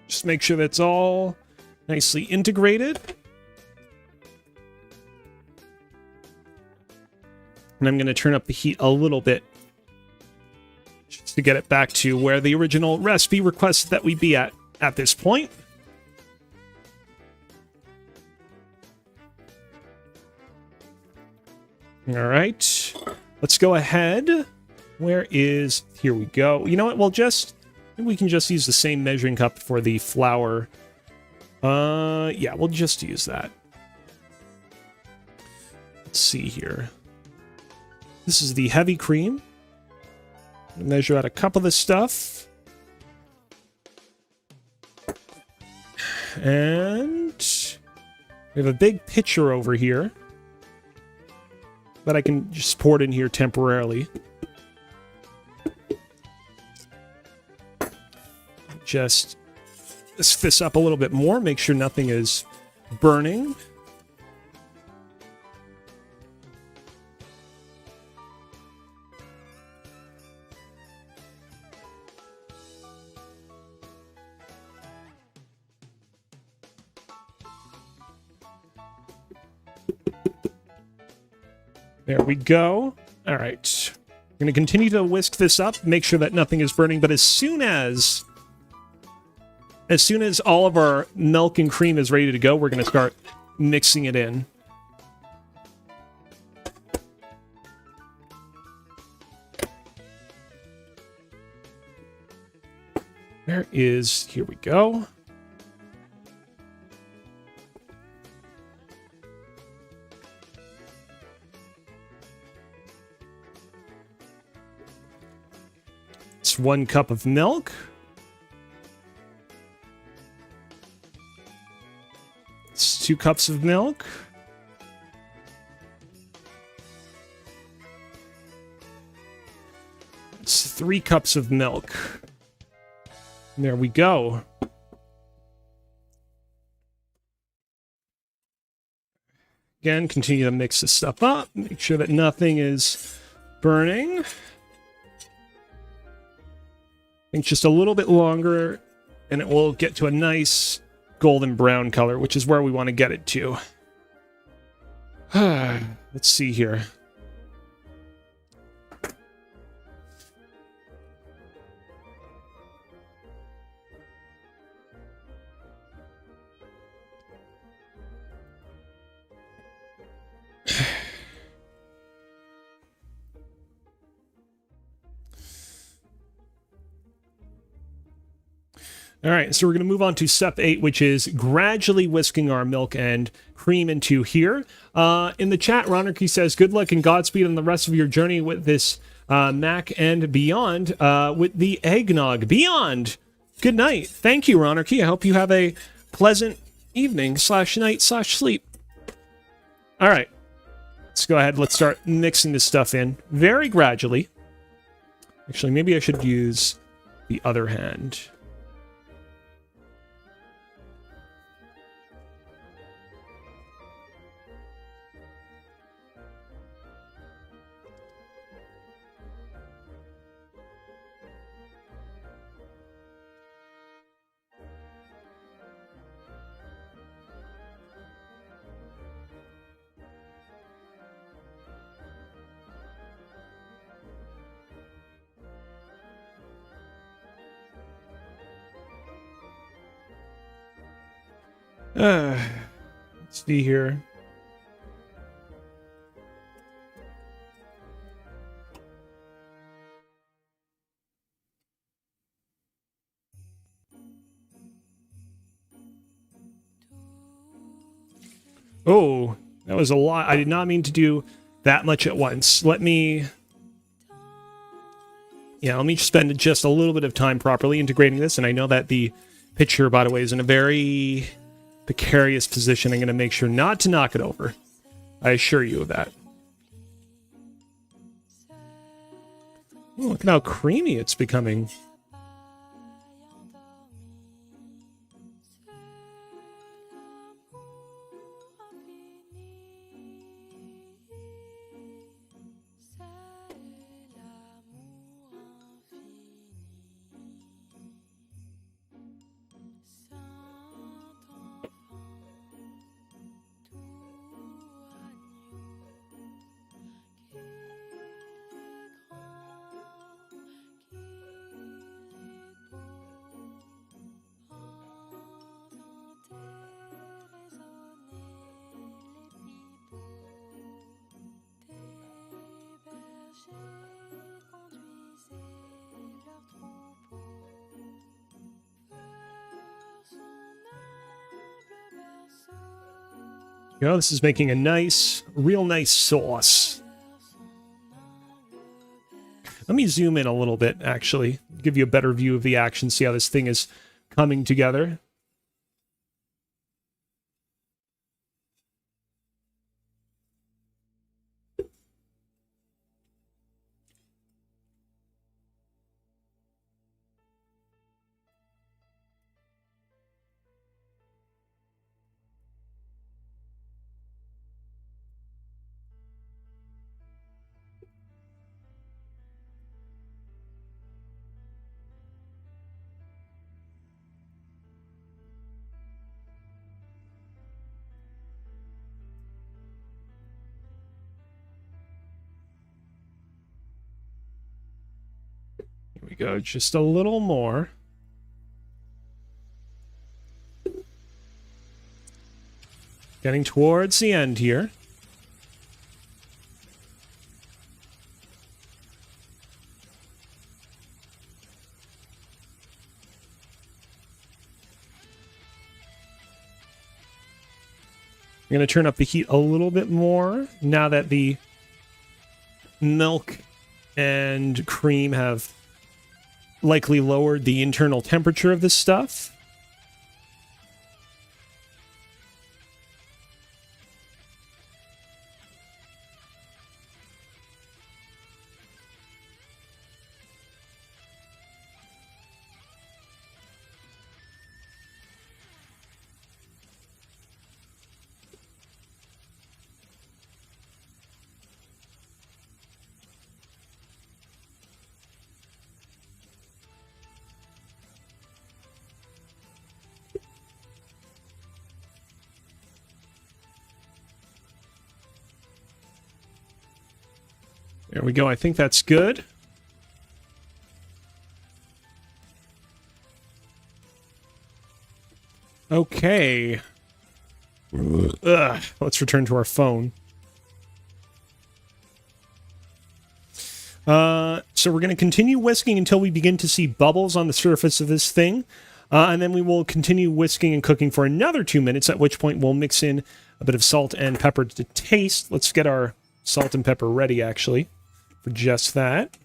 Just make sure that's all nicely integrated. And I'm going to turn up the heat a little bit just to get it back to where the original recipe requests that we be at this point. All right, let's go ahead. Where is, here we go. You know what, we can just use the same measuring cup for the flour. Yeah, we'll just use that. Let's see here. This is the heavy cream. Measure out a cup of this stuff. And we have a big pitcher over here that I can just pour it in here temporarily. Just lift this up a little bit more, make sure nothing is burning. There we go. All right. I'm going to continue to whisk this up, make sure that nothing is burning, but as soon as all of our milk and cream is ready to go, we're going to start mixing it in. Here we go. It's 1 cup of milk. It's 2 cups of milk. It's 3 cups of milk. And there we go. Again, continue to mix this stuff up. Make sure that nothing is burning. I think just a little bit longer, and it will get to a nice golden brown color, which is where we want to get it to. Let's see here. All right, so we're going to move on to step 8, which is gradually whisking our milk and cream into here. In the chat, Rokey says, good luck and Godspeed on the rest of your journey with this Mac and beyond, with the eggnog. Beyond! Good night. Thank you, Rokey. I hope you have a pleasant evening / night / sleep. All right, let's go ahead. Let's start mixing this stuff in very gradually. Actually, maybe I should use the other hand. Let's see here. Oh, that was a lot. I did not mean to do that much at once. Let me spend just a little bit of time properly integrating this. And I know that the pitcher, by the way, is in a very precarious position. I'm going to make sure not to knock it over. I assure you of that. Ooh, look at how creamy it's becoming. You know, this is making a nice, real nice sauce. Let me zoom in a little bit, actually. Give you a better view of the action, see how this thing is coming together. Here we go, just a little more. Getting towards the end here. I'm going to turn up the heat a little bit more now that the milk and cream have likely lowered the internal temperature of this stuff. There we go. I think that's good. Okay. Ugh. Let's return to our phone. So we're going to continue whisking until we begin to see bubbles on the surface of this thing. And then we will continue whisking and cooking for another 2 minutes, at which point we'll mix in a bit of salt and pepper to taste. Let's get our salt and pepper ready, actually, for just that.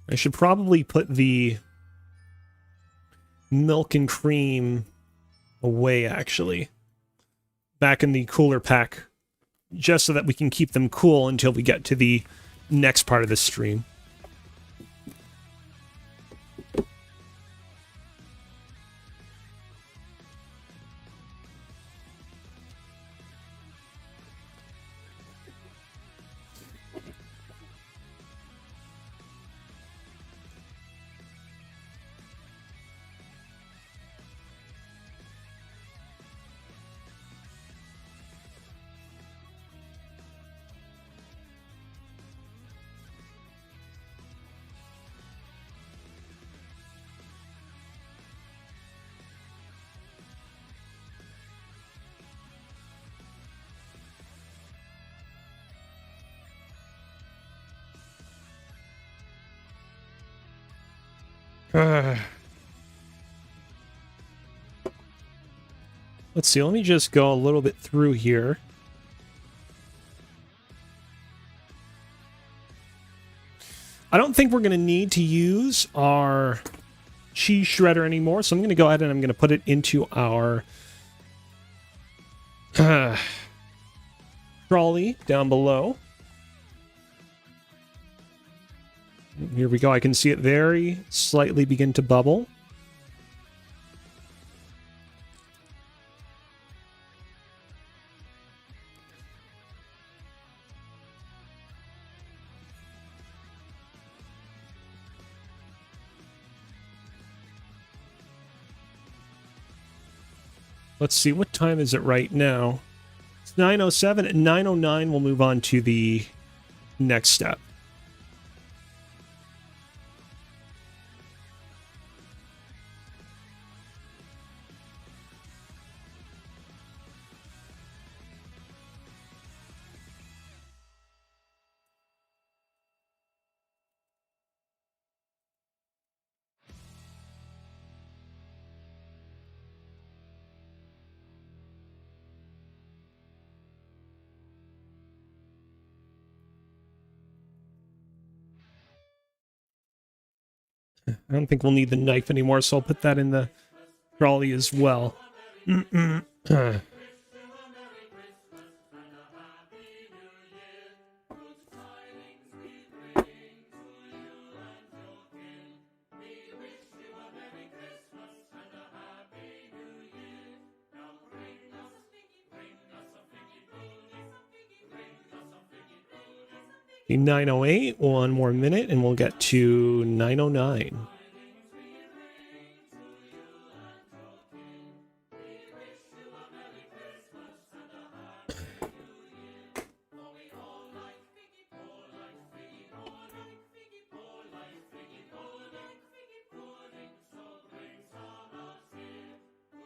I should probably put the milk and cream away, actually, back in the cooler pack, just so that we can keep them cool until we get to the next part of the stream. Let's see, let me just go a little bit through here. don't think we're going to need to use our cheese shredder anymore, so I'm going to go ahead and I'm going to put it into our trolley down below. Here we go. I can see it very slightly begin to bubble. Let's see, what time is it right now? It's 9:07. At 9:09, we'll move on to the next step. I don't think we'll need the knife anymore, so I'll put that in the trolley as well. The 9:08, one more minute, and we'll get to 9:09.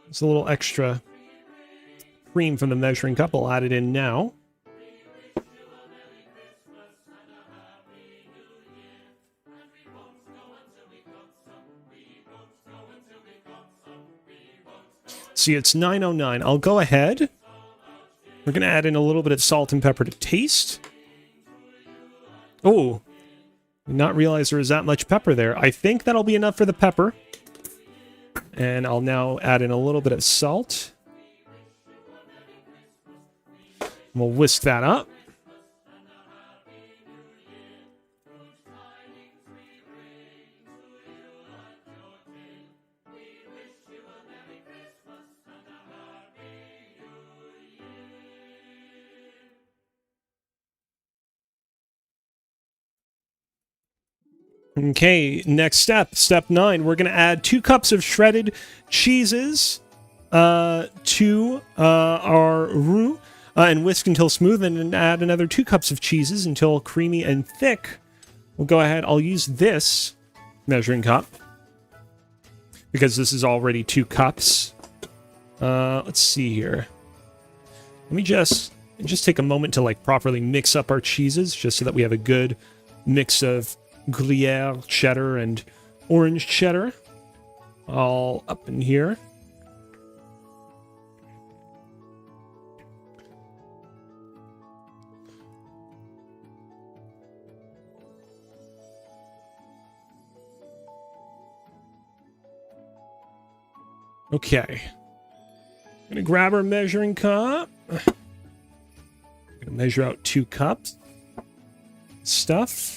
It's a little extra cream from the measuring cup. I'll add it in now. See, it's 9:09. I'll go ahead. We're going to add in a little bit of salt and pepper to taste. Oh, did not realize there was that much pepper there. I think that'll be enough for the pepper. And I'll now add in a little bit of salt. We'll whisk that up. Okay, next step 9. We're going to add 2 cups of shredded cheeses to our roux and whisk until smooth, and then add another 2 cups of cheeses until creamy and thick. We'll go ahead. I'll use this measuring cup because this is already 2 cups. Let's see here. Let me just take a moment to properly mix up our cheeses, just so that we have a good mix of Gruyere cheddar and orange cheddar all up in here. Okay. I'm gonna grab our measuring cup. I'm gonna measure out 2 cups. Stuff.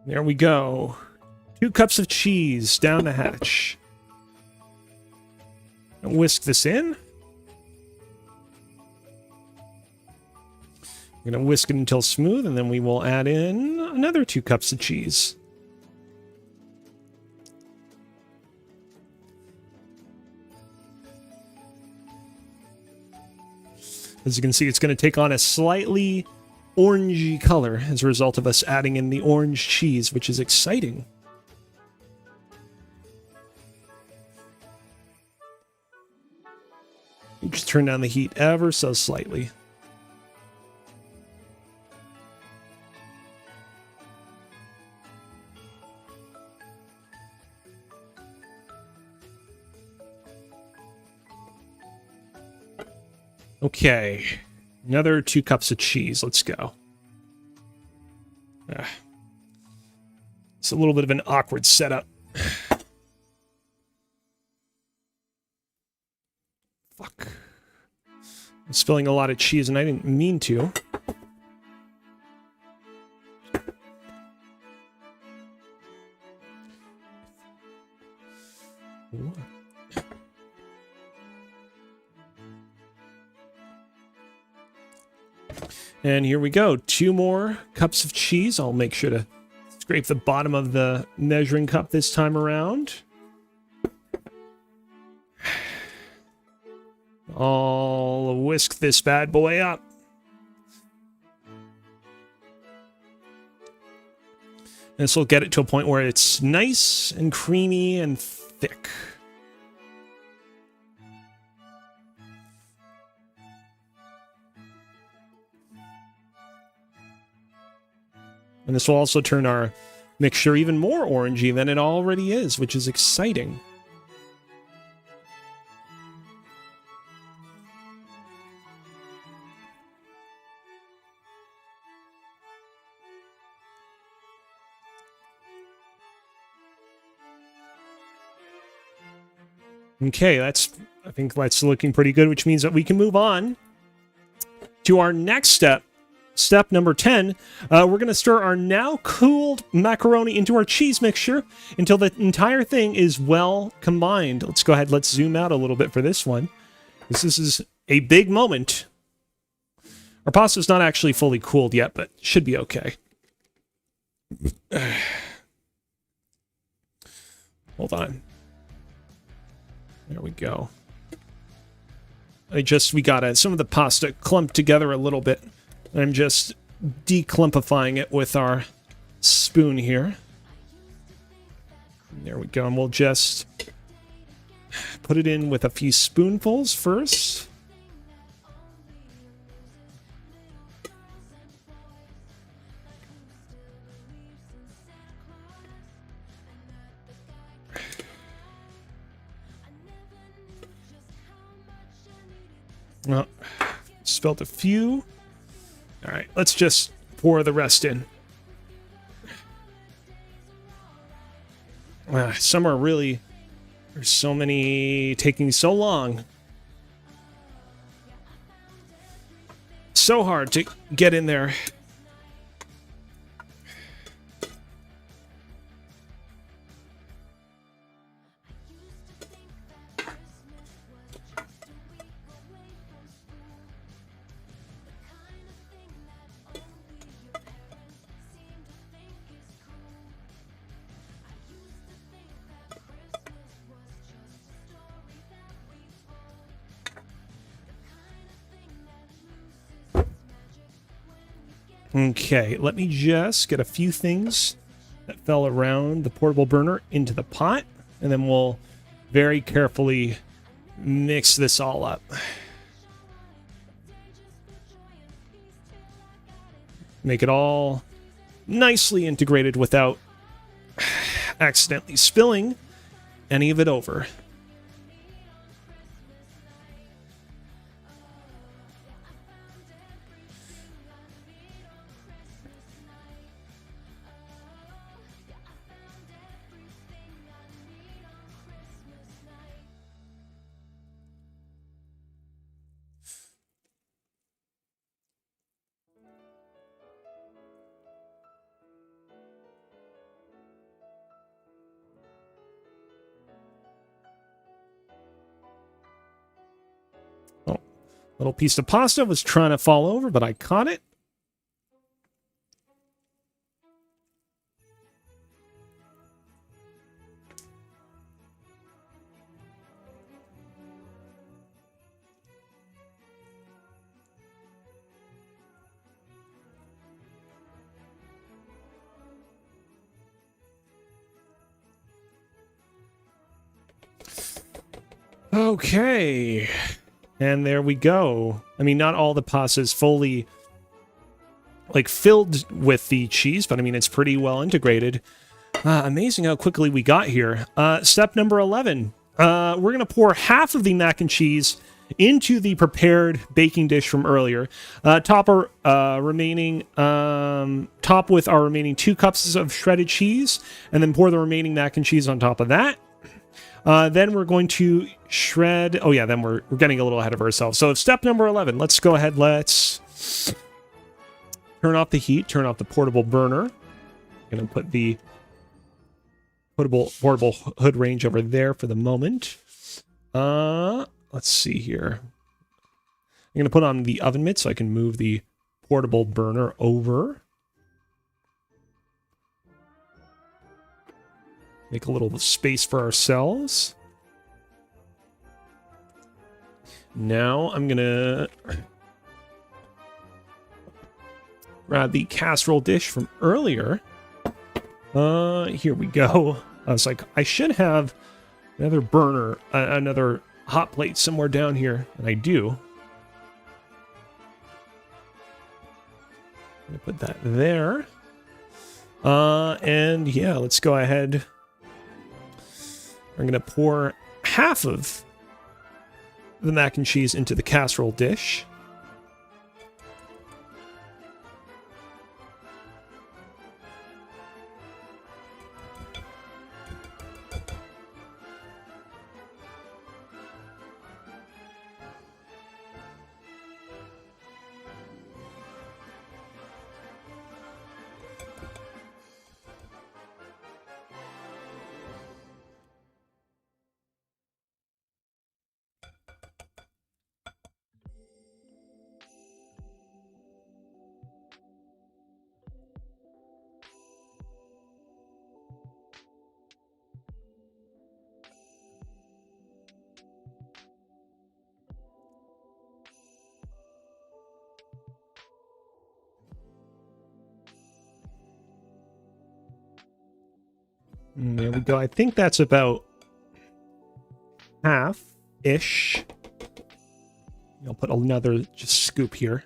There we go. 2 cups of cheese down the hatch. And whisk this in. I'm going to whisk it until smooth, and then we will add in another 2 cups of cheese. As you can see, it's going to take on a slightly orangey color as a result of us adding in the orange cheese, which is exciting. Just turn down the heat ever so slightly. Okay, another 2 cups of cheese. Let's go. It's a little bit of an awkward setup. Fuck. I'm spilling a lot of cheese and I didn't mean to. What? And here we go. 2 more cups of cheese. I'll make sure to scrape the bottom of the measuring cup this time around. I'll whisk this bad boy up. This will get it to a point where it's nice and creamy and thick. And this will also turn our mixture even more orangey than it already is, which is exciting. Okay, I think that's looking pretty good, which means that we can move on to our next step. Step number 10, we're going to stir our now cooled macaroni into our cheese mixture until the entire thing is well combined. Let's go ahead, let's zoom out a little bit for this one. This is a big moment. Our pasta's not actually fully cooled yet, but should be okay. Hold on. There we go. We got some of the pasta clumped together a little bit. I'm just declumpifying it with our spoon here. There we go. And we'll just put it in with a few spoonfuls first. Well, spilled a few. All right, let's just pour the rest in. Some are really... There's so many taking so long. So hard to get in there. Okay, let me just get a few things that fell around the portable burner into the pot, and then we'll very carefully mix this all up. Make it all nicely integrated without accidentally spilling any of it over. Little piece of pasta was trying to fall over, but I caught it. Okay. And there we go. I mean, not all the pasta is fully like filled with the cheese, but I mean, it's pretty well integrated. Amazing how quickly we got here. Step number 11. We're going to pour half of the mac and cheese into the prepared baking dish from earlier. Top with our remaining 2 cups of shredded cheese, and then pour the remaining mac and cheese on top of that. Then we're going to shred. Oh yeah, then we're getting a little ahead of ourselves. So step number 11. Let's go ahead. Let's turn off the heat. Turn off the portable burner. I'm going to put the portable hood range over there for the moment. Let's see here. I'm going to put on the oven mitt so I can move the portable burner over. Make a little space for ourselves. Now I'm going to grab the casserole dish from earlier. Here we go. I was like, I should have another burner, another hot plate somewhere down here, and I do. I'm going to put that there. And yeah, let's go ahead. I'm going to pour half of the mac and cheese into the casserole dish. And there we go. I think that's about half-ish. I'll put another just scoop here.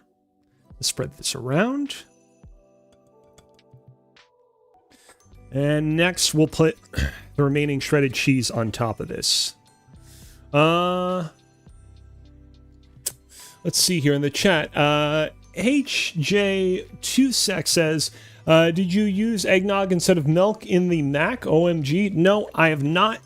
Let's spread this around. And next, we'll put the remaining shredded cheese on top of this. Let's see here in the chat. HJ2sec says, did you use eggnog instead of milk in the mac? OMG. No, I have not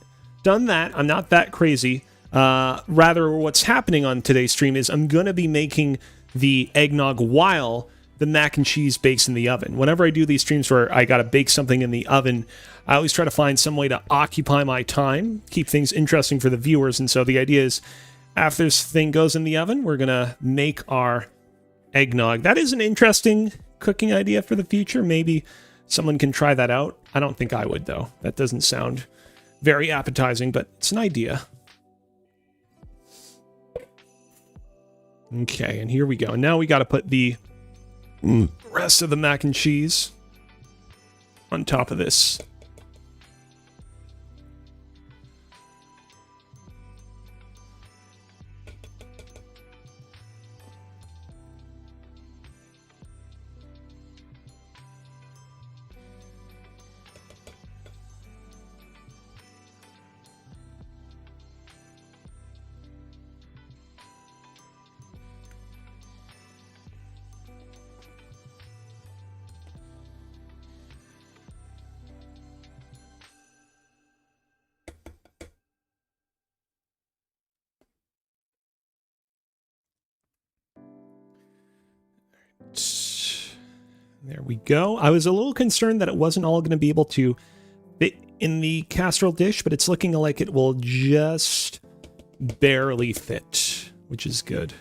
done that. I'm not that crazy. Rather, what's happening on today's stream is I'm going to be making the eggnog while the mac and cheese bakes in the oven. Whenever I do these streams where I got to bake something in the oven, I always try to find some way to occupy my time, keep things interesting for the viewers. And so the idea is after this thing goes in the oven, we're going to make our eggnog. That is an interesting cooking idea for the future. Maybe someone can try that out. I don't think I would, though. That doesn't sound very appetizing, but it's an idea. Okay, and here we go. And now we got to put the rest of the mac and cheese on top of this. There we go. I was a little concerned that it wasn't all going to be able to fit in the casserole dish, but it's looking like it will just barely fit, which is good.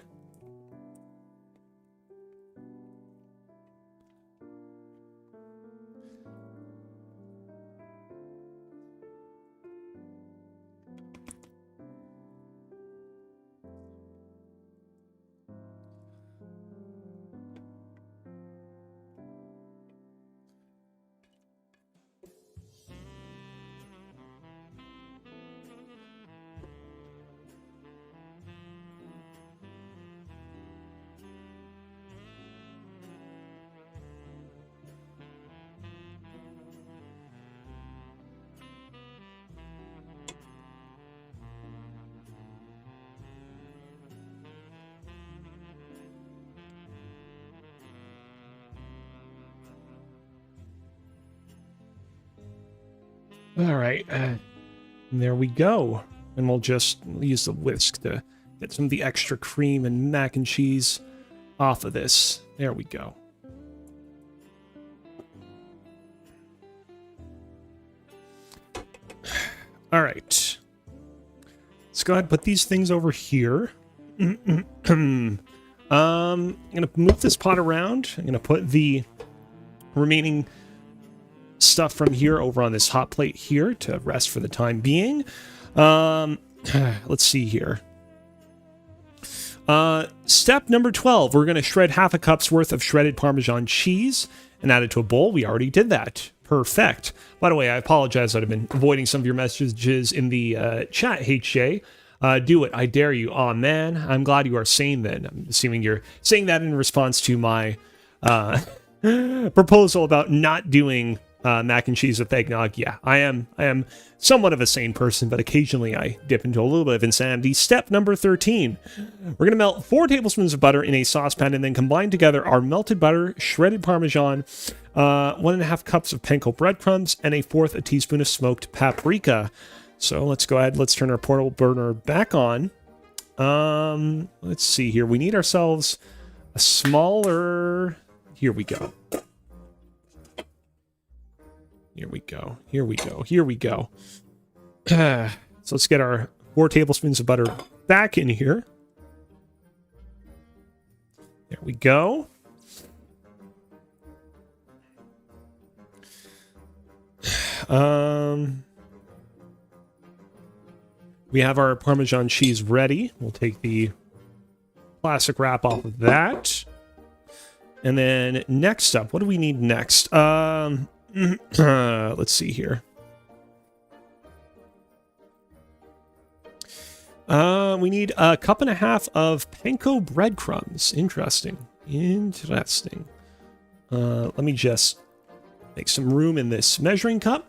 All right. There we go. And we'll just use the whisk to get some of the extra cream and mac and cheese off of this. There we go. All right. Let's go ahead and put these things over here. I'm going to move this pot around. I'm going to put the remaining stuff from here over on this hot plate here to rest for the time being. Let's see here. Step number 12. We're going to shred half a cup's worth of shredded Parmesan cheese and add it to a bowl. We already did that. Perfect. By the way, I apologize that I've been avoiding some of your messages in the chat, HJ. Do it. I dare you. Aw, man. I'm glad you are sane then. I'm assuming you're saying that in response to my proposal about not doing mac and cheese with eggnog. Yeah, I am somewhat of a sane person, but occasionally I dip into a little bit of insanity. Step number 13. We're going to melt 4 tablespoons of butter in a saucepan and then combine together our melted butter, shredded Parmesan, 1.5 cups of panko breadcrumbs, and 1/4 teaspoon of smoked paprika. So let's go ahead. Let's turn our portable burner back on. Let's see here. We need ourselves a smaller... Here we go. Here we go. Here we go. Here we go. So let's get our 4 tablespoons of butter back in here. There we go. We have our Parmesan cheese ready. We'll take the plastic wrap off of that. And then next up, what do we need next? Let's see here. We need 1.5 cups of panko breadcrumbs. Interesting. Interesting. Let me just make some room in this measuring cup.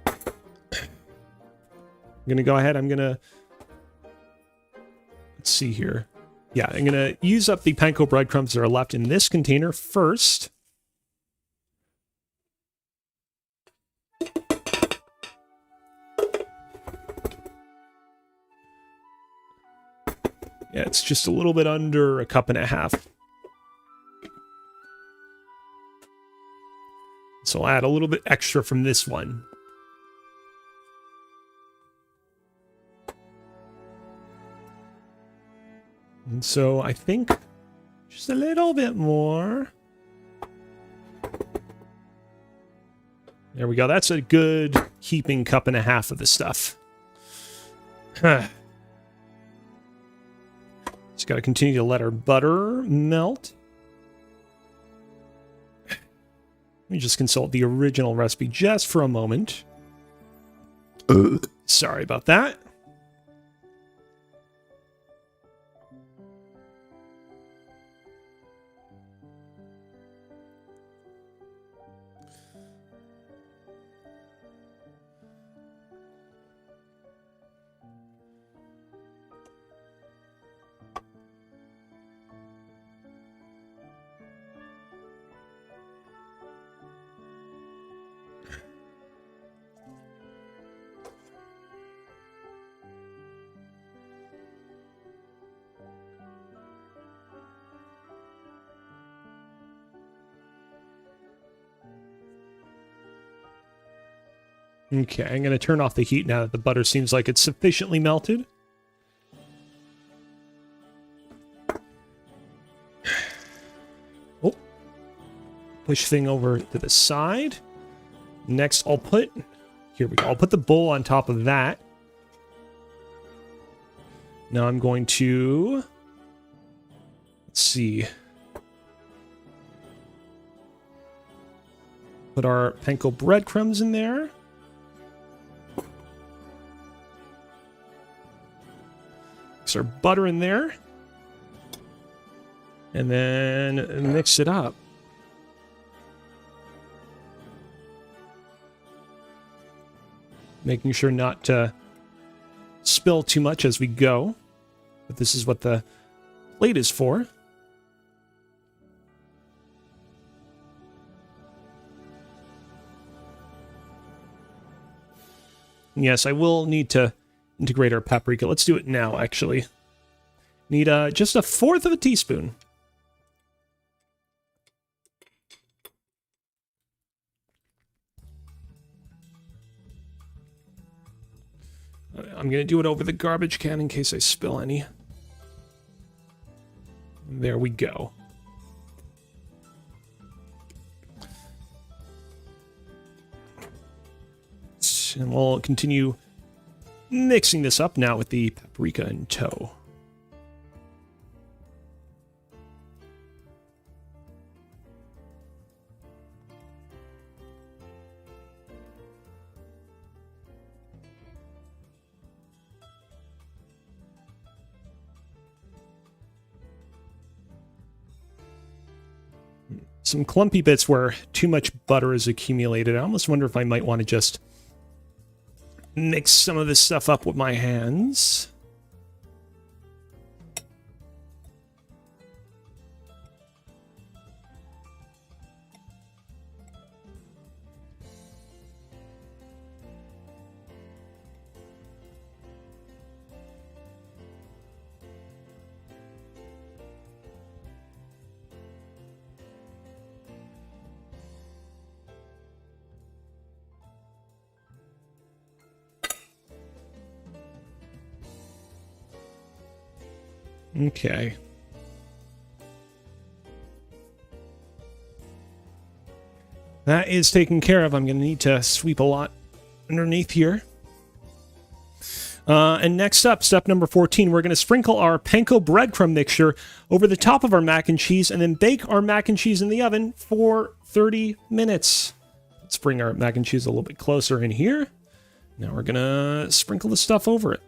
I'm going to go ahead. Let's see here. Yeah, I'm going to use up the panko breadcrumbs that are left in this container first. Yeah, it's just a little bit under 1.5 cups. So I'll add a little bit extra from this one. And so I think just a little bit more. There we go. That's a good heaping 1.5 cups of the stuff. Just got to continue to let our butter melt. Let me just consult the original recipe just for a moment. Sorry about that. Okay, I'm going to turn off the heat now that the butter seems like it's sufficiently melted. Oh, push thing over to the side. Next, here we go. I'll put the bowl on top of that. Now I'm going to, let's see, put our panko breadcrumbs in there. Mix our butter in there. And then mix it up. Making sure not to spill too much as we go. But this is what the plate is for. Yes, I will need to integrate our paprika. Let's do it now, actually. Need just 1/4 of a teaspoon. I'm going to do it over the garbage can in case I spill any. There we go. And we'll continue mixing this up now with the paprika in tow. Some clumpy bits where too much butter is accumulated. I almost wonder if I might want to just mix some of this stuff up with my hands. Okay. That is taken care of. I'm going to need to sweep a lot underneath here. And next up, step number 14, we're going to sprinkle our panko breadcrumb mixture over the top of our mac and cheese and then bake our mac and cheese in the oven for 30 minutes. Let's bring our mac and cheese a little bit closer in here. Now we're going to sprinkle the stuff over it.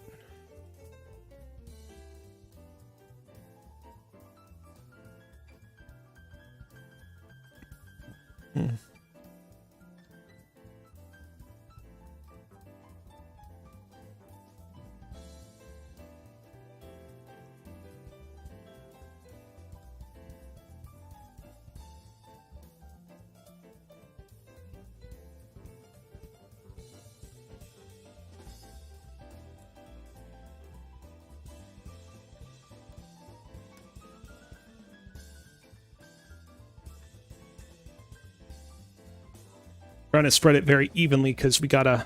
Trying to spread it very evenly because we got a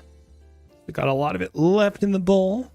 lot of it left in the bowl.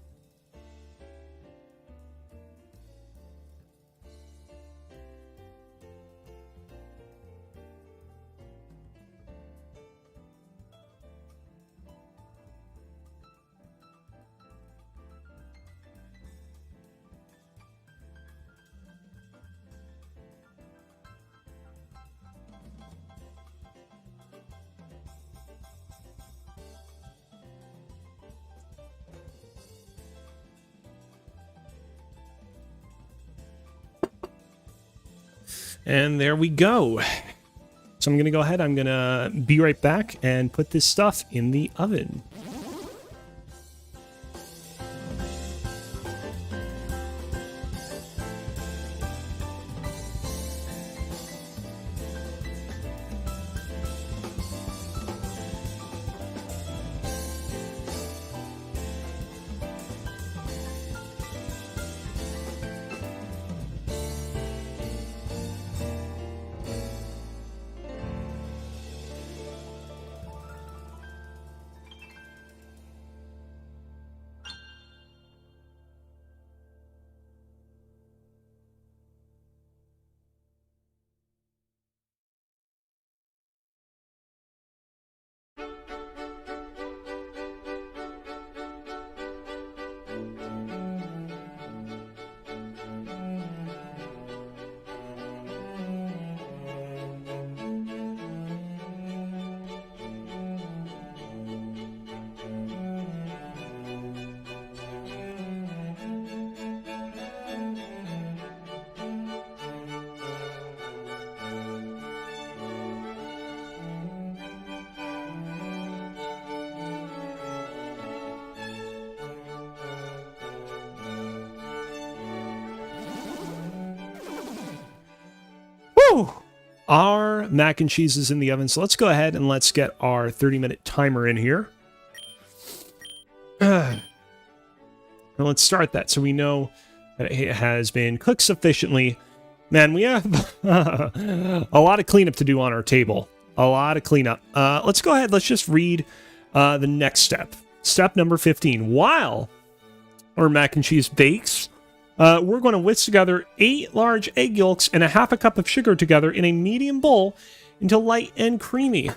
And there we go. So I'm going to go ahead. I'm going to be right back and put this stuff in the oven. Woo! Our mac and cheese is in the oven, so let's go ahead and let's get our 30-minute timer in here. Now let's start that so we know that it has been cooked sufficiently. Man, we have a lot of cleanup to do on our table. A lot of cleanup. Let's go ahead. Let's just read the next step. Step number 15. While our mac and cheese bakes, we're going to whisk together 8 large egg yolks and a half a cup of sugar together in a medium bowl until light and creamy.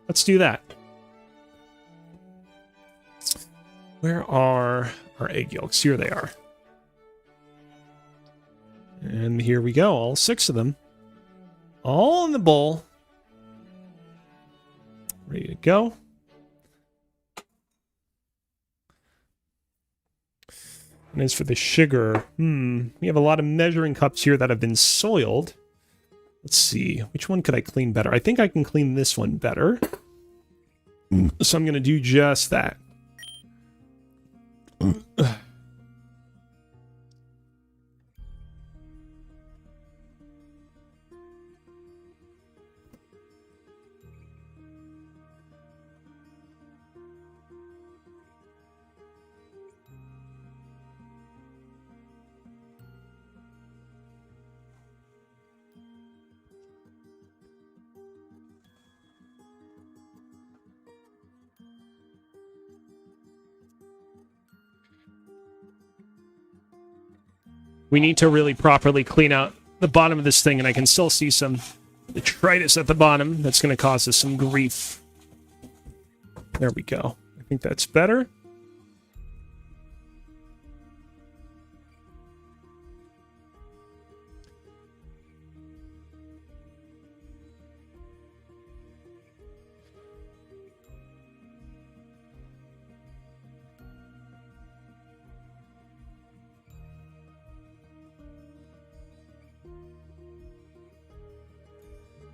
Let's do that. Where are our egg yolks? Here they are. And here we go, all 6 of them. All in the bowl. Ready to go. And as for the sugar, we have a lot of measuring cups here that have been soiled. Let's see, which one could I clean better? I think I can clean this one better. So I'm going to do just that. We need to really properly clean out the bottom of this thing, and I can still see some detritus at the bottom. That's going to cause us some grief. There we go. I think that's better.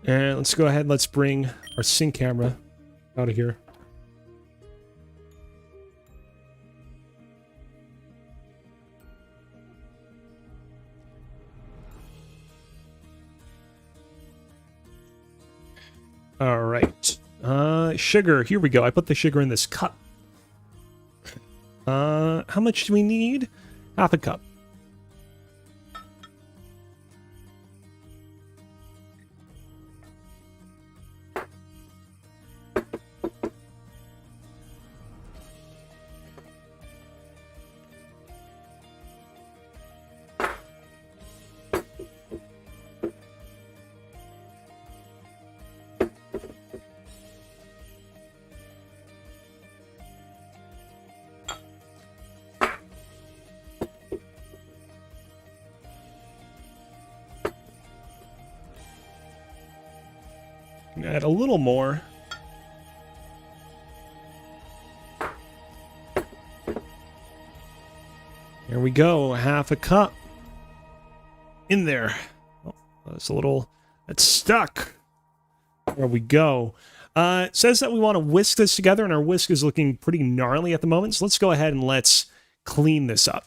And let's go ahead. Let's bring our sync camera out of here. All right. Sugar. Here we go. I put the sugar in this cup. How much do we need? Half a cup. Add a little more. There we go, half a cup in there. Oh, that's a little, that's stuck. There we go. It says that we want to whisk this together, and our whisk is looking pretty gnarly at the moment. So let's go ahead and let's clean this up.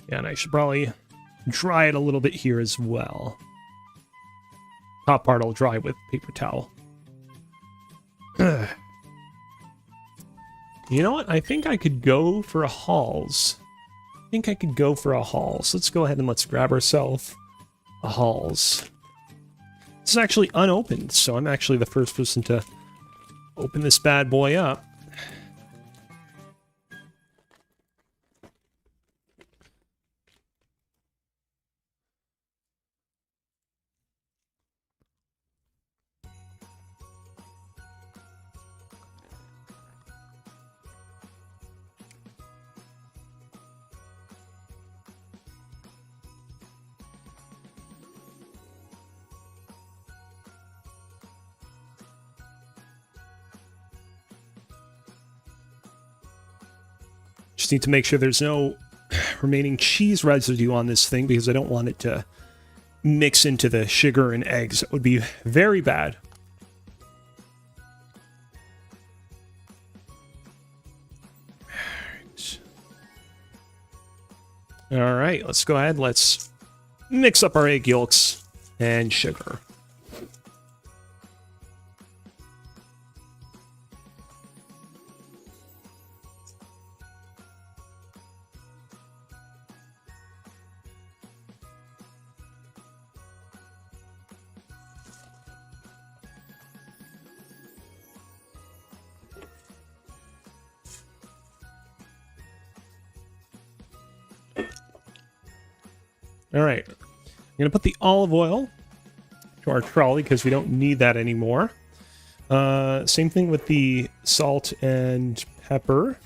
Yeah, and I should probably dry it a little bit here as well. Top part I'll dry with paper towel. You know what? I think I could go for a Halls. I think I could go for a Halls. Let's go ahead and let's grab ourselves a Halls. This is actually unopened, so I'm actually the first person to Open this bad boy up. Just need to make sure there's no remaining cheese residue on this thing because I don't want it to mix into the sugar and eggs. That would be very bad. All right, let's go ahead. Let's mix up our egg yolks and sugar. All right, I'm gonna put the olive oil to our trolley because we don't need that anymore. Same thing with the salt and pepper.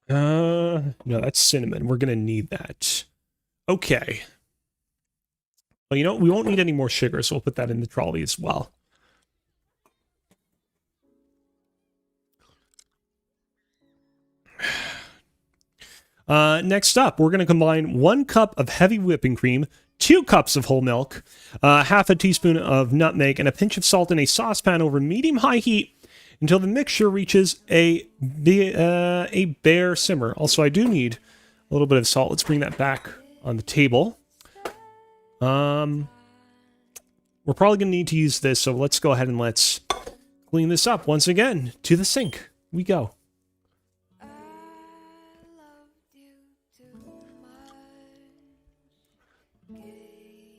No, that's cinnamon. We're gonna need that. Okay. Well, you know, we won't need any more sugar, so we'll put that in the trolley as well. Next up, we're going to combine 1 cup of heavy whipping cream, 2 cups of whole milk, half a teaspoon of nutmeg, and a pinch of salt in a saucepan over medium-high heat until the mixture reaches a bare simmer. Also, I do need a little bit of salt. Let's bring that back on the table. We're probably going to need to use this, so let's go ahead and let's clean this up once again. To the sink we go.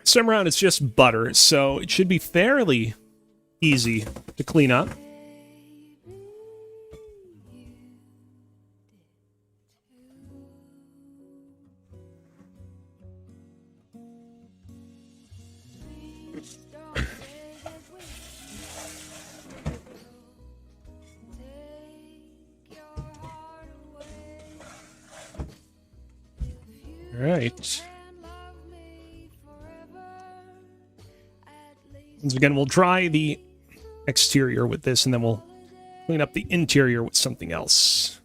This time around, it's just butter, so it should be fairly easy to clean up. All right. Once again, we'll dry the exterior with this, and then we'll clean up the interior with something else.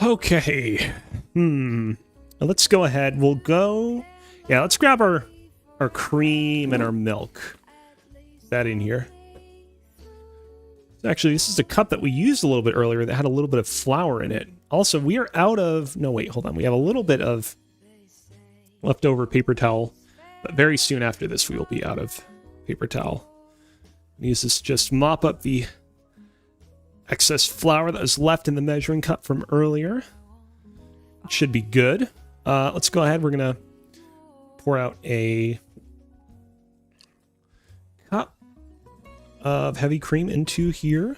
Okay. Let's go ahead. We'll go... Yeah, let's grab our cream and our milk. Put that in here. Actually, this is a cup that we used a little bit earlier that had a little bit of flour in it. Also, we are out of... No, wait, hold on. We have a little bit of leftover paper towel. But very soon after this, we will be out of paper towel. Use this to just mop up the excess flour that was left in the measuring cup from earlier. It should be good. Let's go ahead. We're going to pour out a cup of heavy cream into here.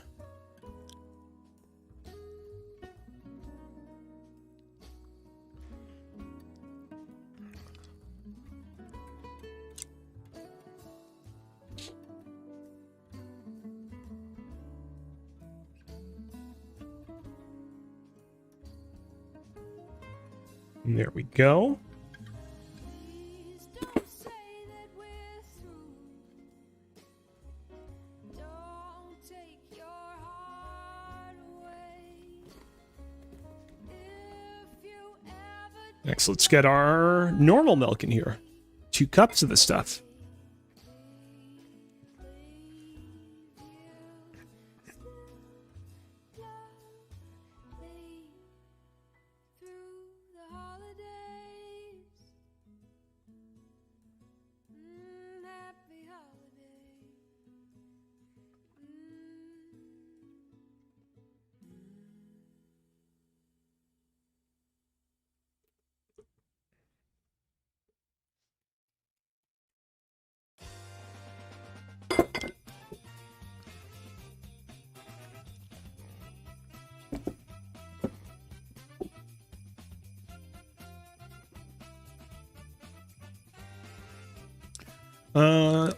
And there we go. Next, let's get our normal milk in here. 2 cups of the stuff.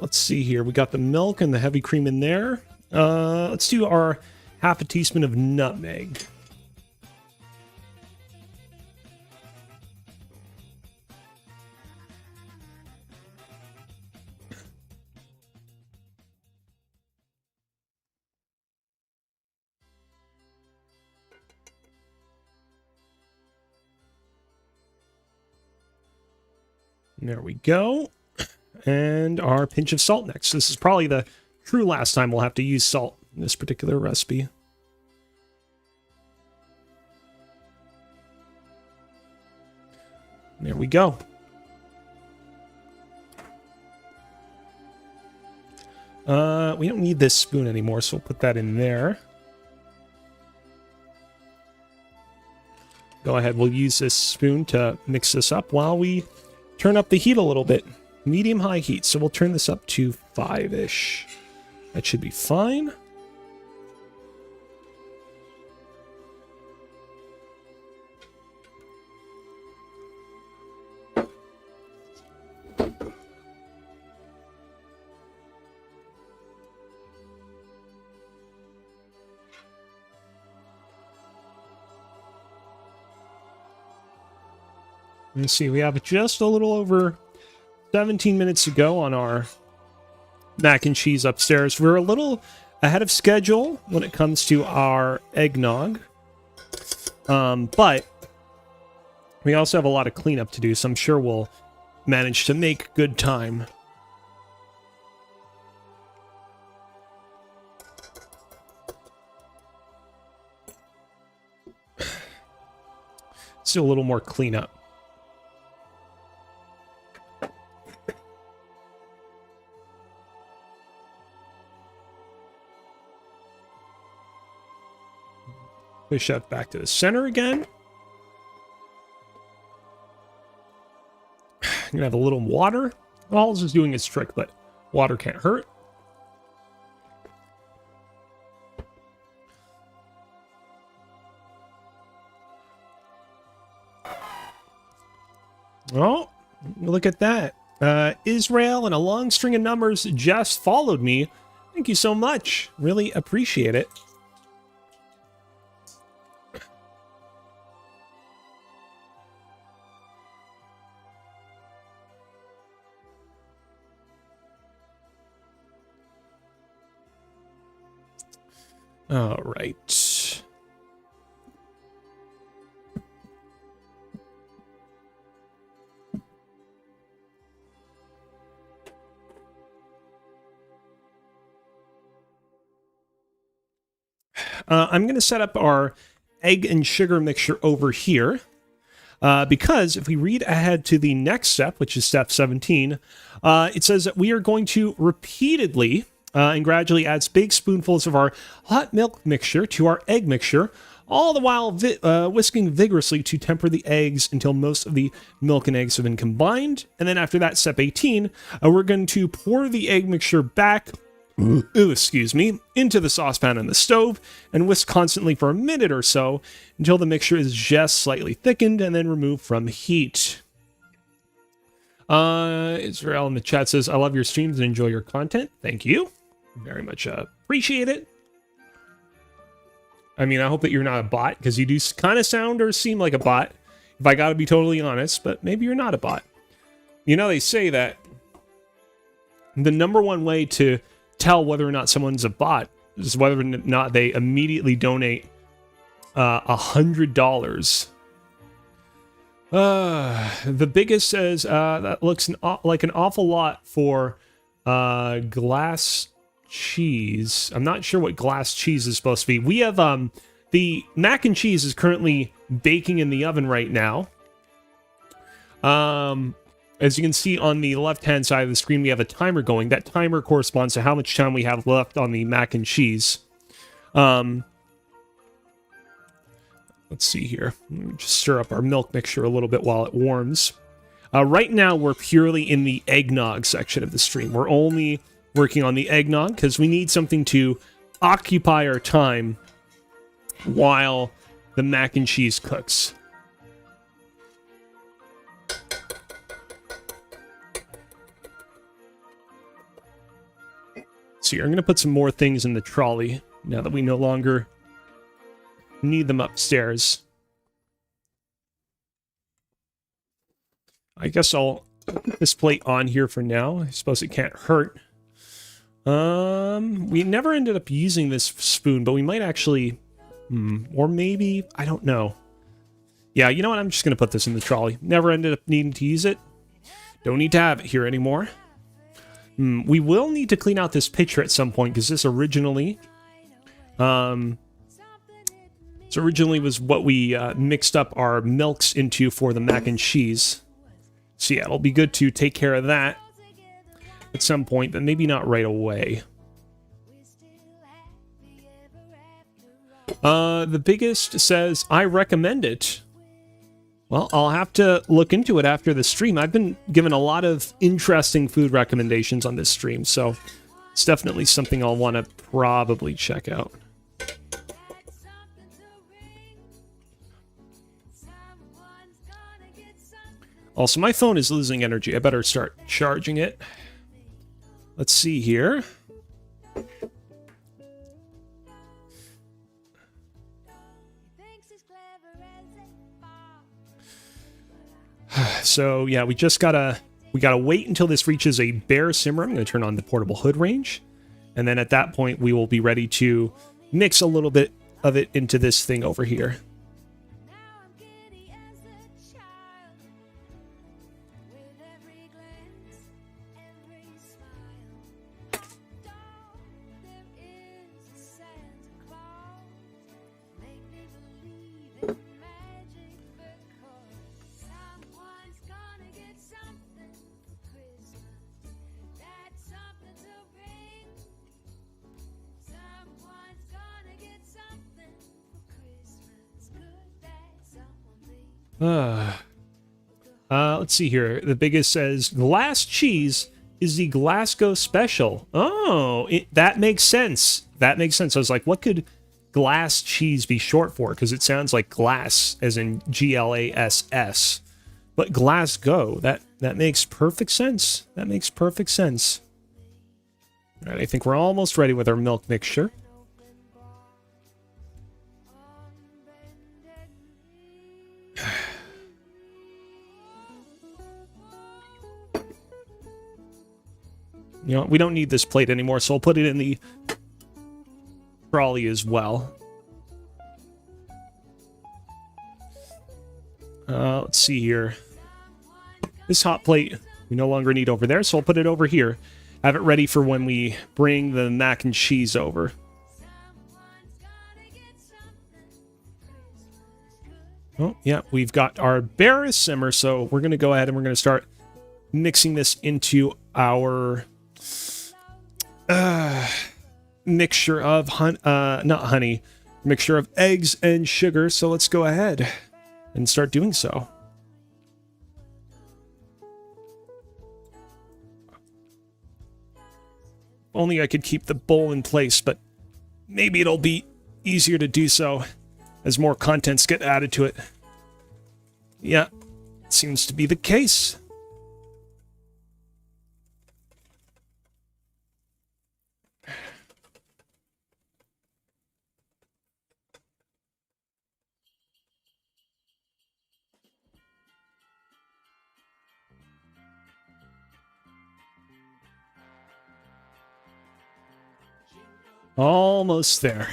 Let's see here. We got the milk and the heavy cream in there. Let's do our half a teaspoon of nutmeg. There we go. And our pinch of salt next. This is probably the true last time we'll have to use salt in this particular recipe. There we go. We don't need this spoon anymore, so we'll put that in there. Go ahead, we'll use this spoon to mix this up while we turn up the heat a little bit. Medium-high heat, so we'll turn this up to 5-ish. That should be fine. Let's see, we have just a little over 17 minutes to go on our mac and cheese upstairs. We're a little ahead of schedule when it comes to our eggnog. But we also have a lot of cleanup to do, so I'm sure we'll manage to make good time. Let's do a little more cleanup. Push that back to the center again. I'm gonna have a little water. All this is doing its trick, but water can't hurt. Oh, look at that. Israel and a long string of numbers just followed me. Thank you so much. Really appreciate it. All right. I'm going to set up our egg and sugar mixture over here because if we read ahead to the next step, which is step 17, it says that we are going to repeatedly and gradually add big spoonfuls of our hot milk mixture to our egg mixture, all the while whisking vigorously to temper the eggs until most of the milk and eggs have been combined. And then after that, step 18, we're going to pour the egg mixture back into the saucepan on the stove and whisk constantly for a minute or so until the mixture is just slightly thickened and then removed from heat. Israel in the chat says, I love your streams and enjoy your content. Thank you. Very much appreciate it. I mean, I hope that you're not a bot, because you do kind of sound or seem like a bot, if I gotta be totally honest, but maybe you're not a bot. You know, they say that the number one way to tell whether or not someone's a bot is whether or not they immediately donate $100 The biggest says that looks like an awful lot for glass cheese. I'm not sure what glass cheese is supposed to be. We have the mac and cheese is currently baking in the oven right now. As you can see on the left-hand side of the screen, we have a timer going. That timer corresponds to how much time we have left on the mac and cheese. Let's see here. Let me just stir up our milk mixture a little bit while it warms. Right now, we're purely in the eggnog section of the stream. We're only working on the eggnog because we need something to occupy our time while the mac and cheese cooks. So here, I'm going to put some more things in the trolley now that we no longer need them upstairs. I guess I'll put this plate on here for now. I suppose it can't hurt. We never ended up using this spoon, but we might actually... or maybe... I don't know. Yeah, you know what? I'm just going to put this in the trolley. Never ended up needing to use it. Don't need to have it here anymore. We will need to clean out this pitcher at some point, because this originally... So originally was what we mixed up our milks into for the mac and cheese. So yeah, it'll be good to take care of that at some point, but maybe not right away. The biggest says, I recommend it. Well, I'll have to look into it after the stream. I've been given a lot of interesting food recommendations on this stream, so it's definitely something I'll want to probably check out. Also, my phone is losing energy. I better start charging it. Let's see here. So, yeah, we gotta wait until this reaches a bare simmer. I'm going to turn on the portable hood range. And then at that point, we will be ready to mix a little bit of it into this thing over here. Let's see here. The biggest says, glass cheese is the Glasgow special. Oh, that makes sense. That makes sense. I was like, what could glass cheese be short for? Because it sounds like glass, as in Glass. But Glasgow, that makes perfect sense. That makes perfect sense. All right, I think we're almost ready with our milk mixture. You know, we don't need this plate anymore, so I'll put it in the trolley as well. Let's see here. This hot plate we no longer need over there, so I'll put it over here. Have it ready for when we bring the mac and cheese over. Oh, yeah, we've got our bare simmer, so we're going to go ahead and we're going to start mixing this into our mixture of mixture of eggs and sugar. So let's go ahead and start doing so. Only I could keep the bowl in place, but maybe it'll be easier to do so as more contents get added to it. Yeah, seems to be the case. Almost there.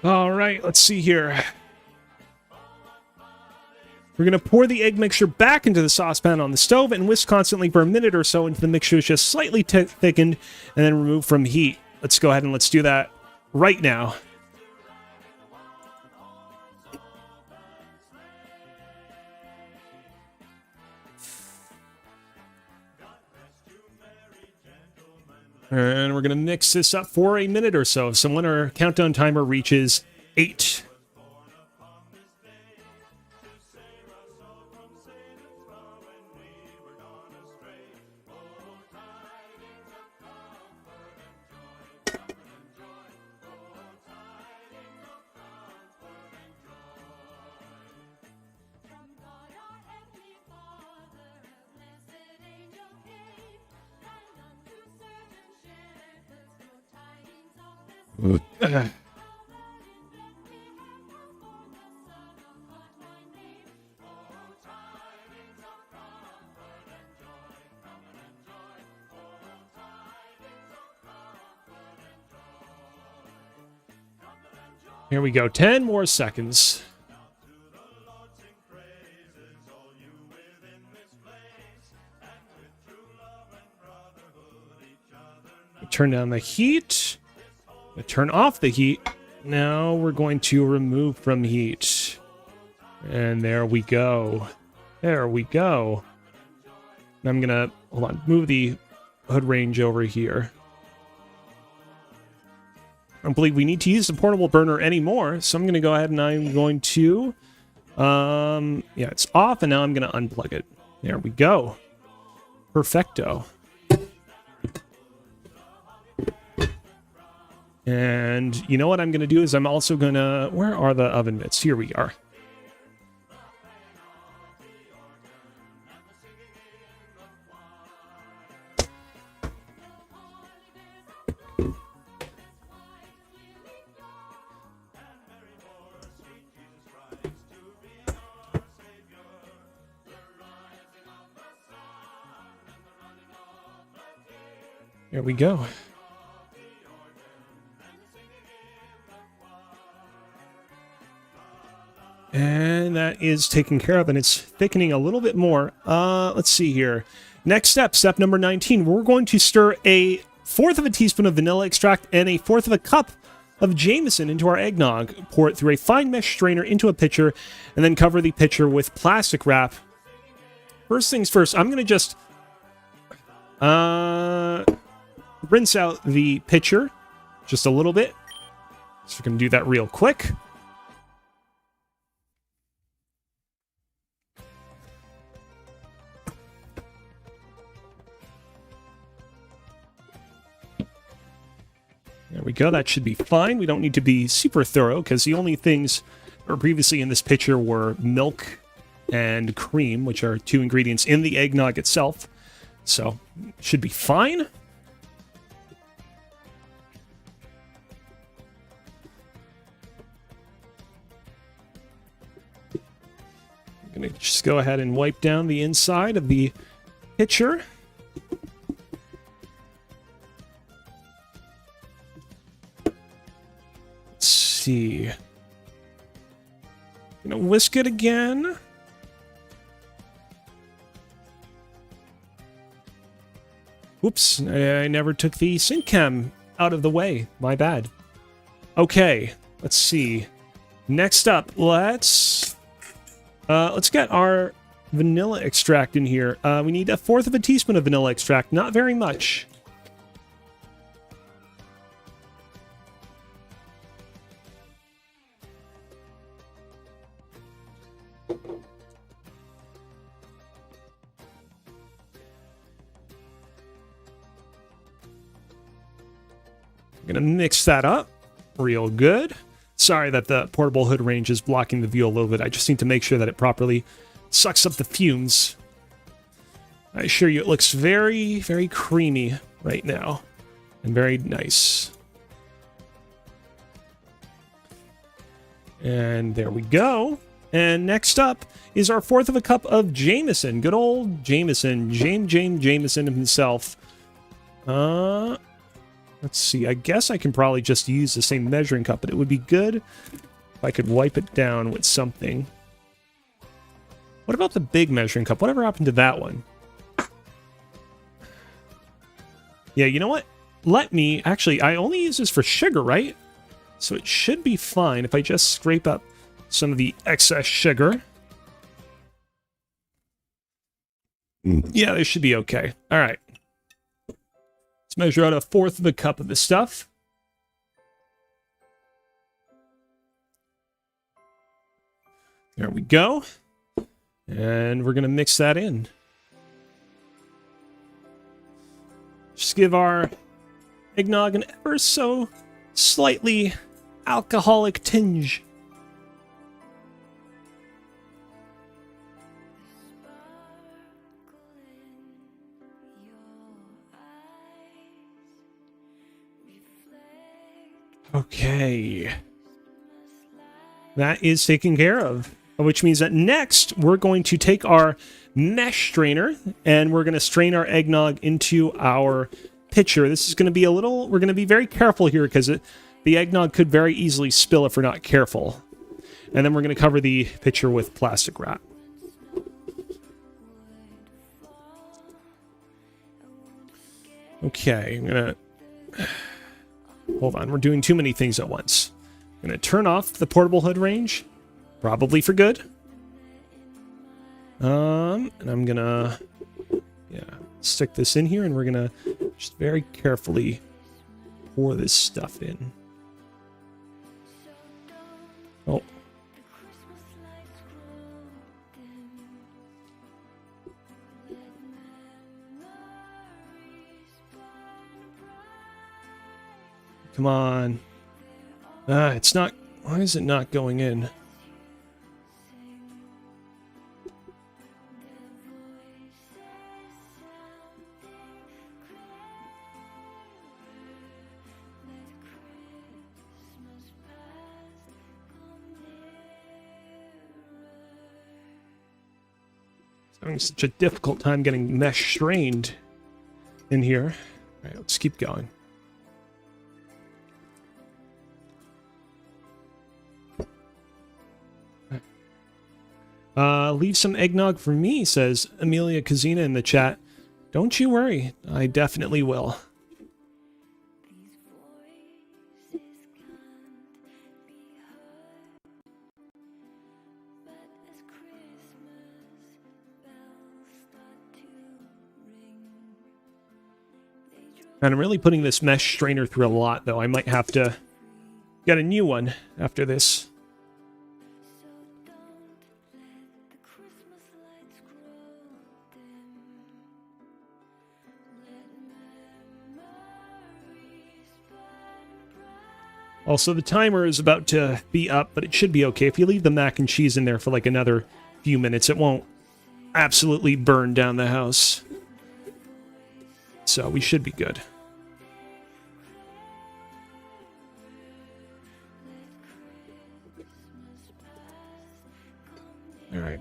All right, let's see here. We're going to pour the egg mixture back into the saucepan on the stove and whisk constantly for a minute or so until the mixture is just slightly thickened and then remove from heat. Let's go ahead and let's do that right now. And we're going to mix this up for a minute or so. So when our countdown timer reaches 8. Here we go. 10 more seconds. Turn down the heat. Turn off the heat. Now we're going to remove from heat. And there we go. There we go. I'm going to, hold on, move the hood range over here. I don't believe we need to use the portable burner anymore, so I'm going to go ahead and I'm going to, yeah, it's off, and now I'm going to unplug it. There we go. Perfecto. And you know what I'm going to do is I'm also going to... Where are the oven mitts? Here we are. There we go. And that is taken care of, and it's thickening a little bit more. Let's see here. Next step, step number 19. We're going to stir 1/4 of a teaspoon of vanilla extract and 1/4 of a cup of Jameson into our eggnog. Pour it through a fine mesh strainer into a pitcher, and then cover the pitcher with plastic wrap. First things first, I'm going to just rinse out the pitcher just a little bit. So we're going to do that real quick. There we go. That should be fine. We don't need to be super thorough because the only things that were previously in this pitcher were milk and cream, which are 2 ingredients in the eggnog itself. So, should be fine. I'm going to just go ahead and wipe down the inside of the pitcher. See. Gonna whisk it again. Oops, I never took the sink cam out of the way. My bad. Okay, let's see. Next up, let's get our vanilla extract in here. We need 1/4 of a teaspoon of vanilla extract, not very much. I'm gonna mix that up real good. Sorry that the portable hood range is blocking the view a little bit. I just need to make sure that it properly sucks up the fumes. I assure you it looks very, very creamy right now. And very nice. And there we go. And next up is our 1/4 of a cup of Jameson. Good old Jameson. Jameson himself. Let's see. I guess I can probably just use the same measuring cup, but it would be good if I could wipe it down with something. What about the big measuring cup? Whatever happened to that one? Yeah, you know what? Let me... Actually, I only use this for sugar, right? So it should be fine if I just scrape up some of the excess sugar. Yeah, this should be okay. All right. Let's measure out 1/4 of a cup of the stuff. There we go. And we're going to mix that in. Just give our eggnog an ever so slightly alcoholic tinge. Okay. That is taken care of. Which means that next we're going to take our mesh strainer and we're going to strain our eggnog into our pitcher. This is going to be we're going to be very careful here because the eggnog could very easily spill if we're not careful. And then we're going to cover the pitcher with plastic wrap. Okay, I'm going to... Hold on, we're doing too many things at once. I'm going to turn off the portable hood range. Probably for good. And I'm gonna, stick this in here, and we're gonna just very carefully pour this stuff in. Oh. Come on. It's not, why is it not going in? Having such a difficult time getting mesh strained in here. All right, let's keep going. Leave some eggnog for me, says Amelia Kazina in the chat. Don't you worry, I definitely will. And I'm really putting this mesh strainer through a lot, though. I might have to get a new one after this. Also, the timer is about to be up, but it should be okay. If you leave the mac and cheese in there for like another few minutes, it won't absolutely burn down the house. So we should be good. All right.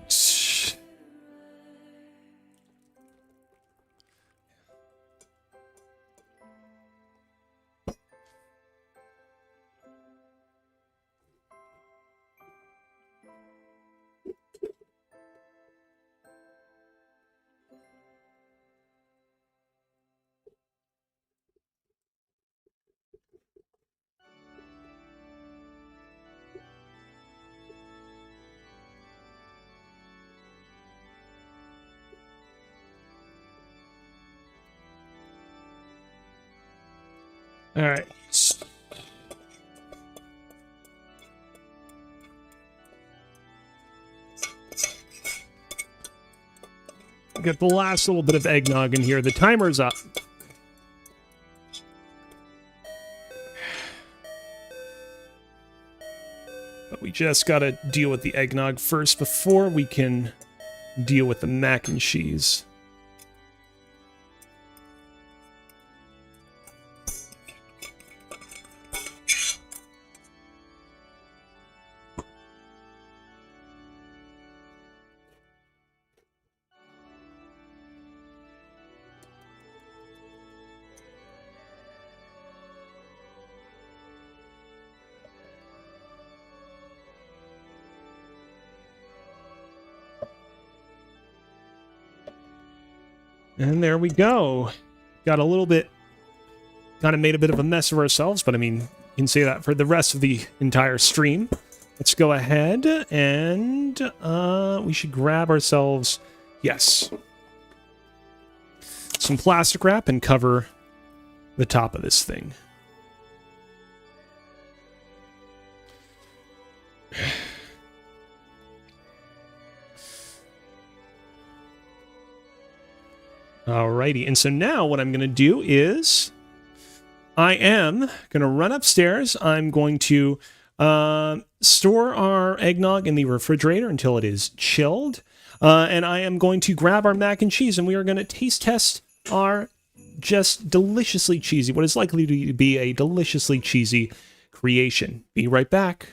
All right. Get the last little bit of eggnog in here. The timer's up. But we just gotta deal with the eggnog first before we can deal with the mac and cheese. And there we go. Got a little bit, kind of made a bit of a mess of ourselves, but I mean, you can say that for the rest of the entire stream. Let's go ahead and we should grab ourselves, yes, some plastic wrap and cover the top of this thing. Alrighty, and so now what I'm going to do is I am going to run upstairs. I'm going to store our eggnog in the refrigerator until it is chilled. And I am going to grab our mac and cheese, and we are going to taste test our just deliciously cheesy, what is likely to be a deliciously cheesy creation. Be right back.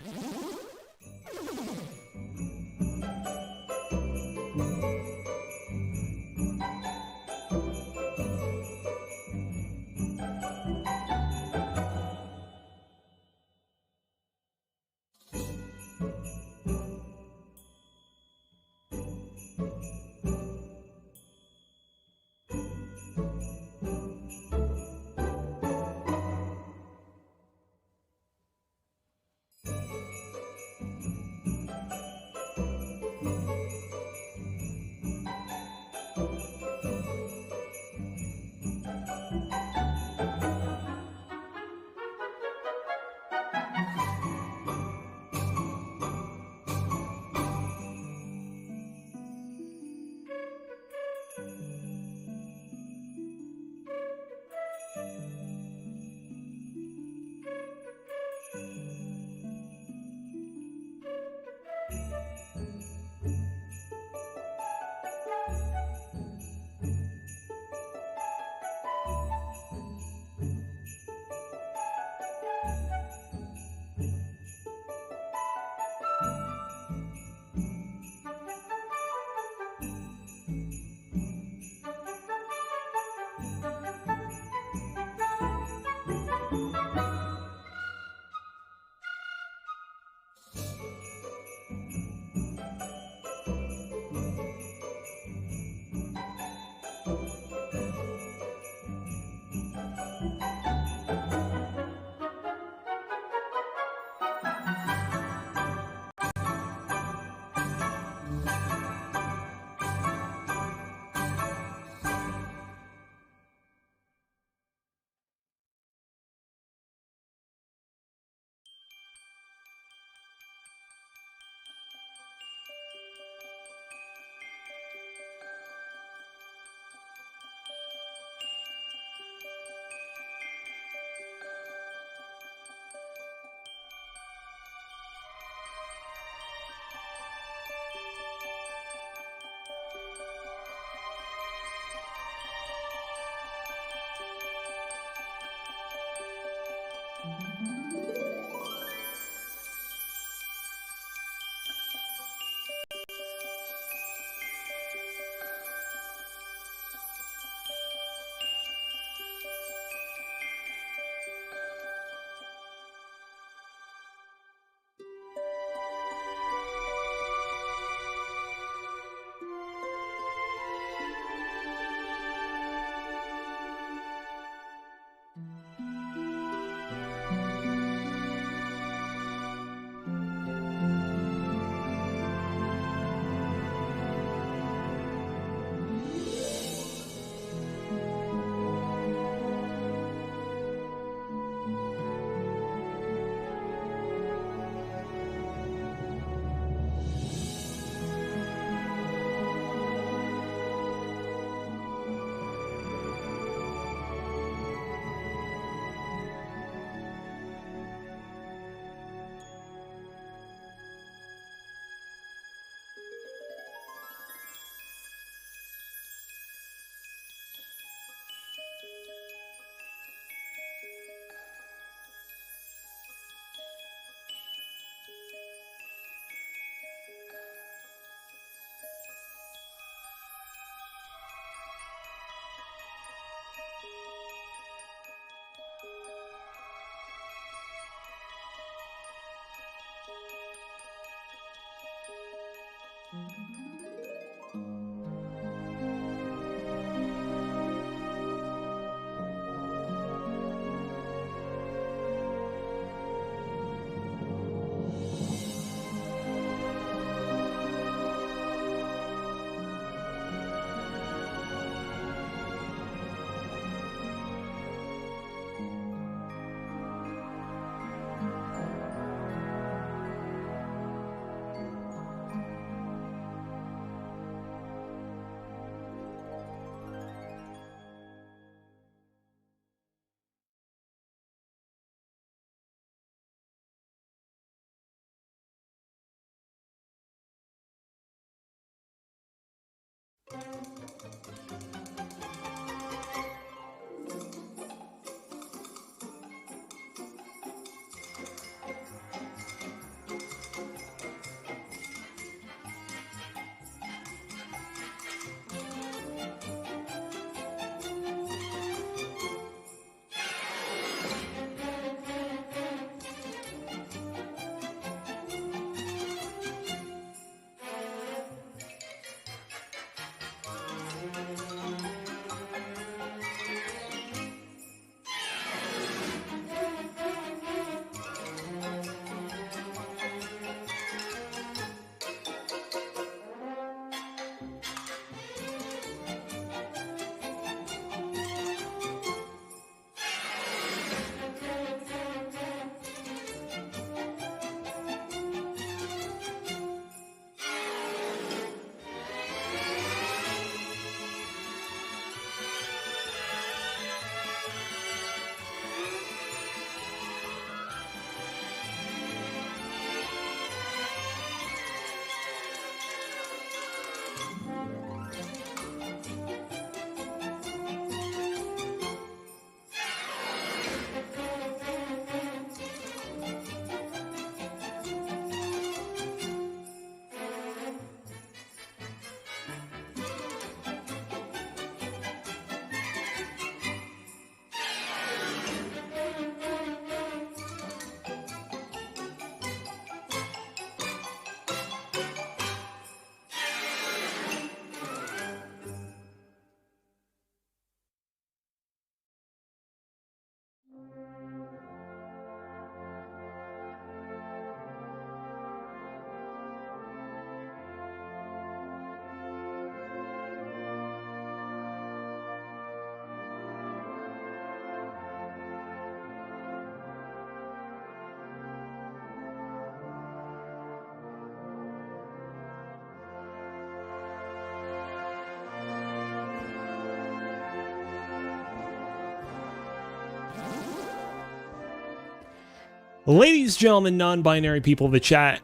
Ladies, gentlemen, non-binary people of the chat,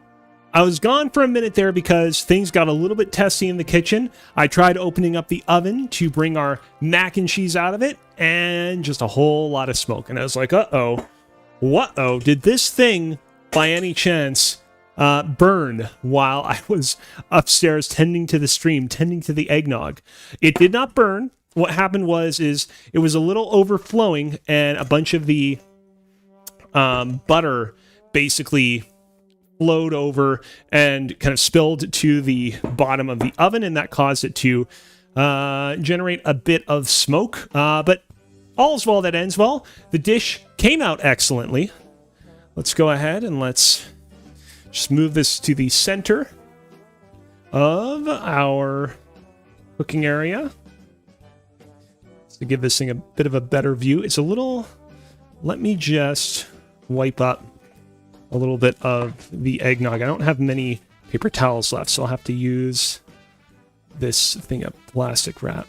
I was gone for a minute there because things got a little bit testy in the kitchen. I tried opening up the oven to bring our mac and cheese out of it, and just a whole lot of smoke. And I was like, uh-oh, what-oh, did this thing, by any chance, burn while I was upstairs tending to the stream, tending to the eggnog? It did not burn. What happened was it was a little overflowing, and a bunch of the butter basically flowed over and kind of spilled to the bottom of the oven, and that caused it to generate a bit of smoke. But all's well that ends well. The dish came out excellently. Let's go ahead and let's just move this to the center of our cooking area to give this thing a bit of a better view. It's a little... Let me just wipe up a little bit of the eggnog. I don't have many paper towels left, so I'll have to use this thing of plastic wrap.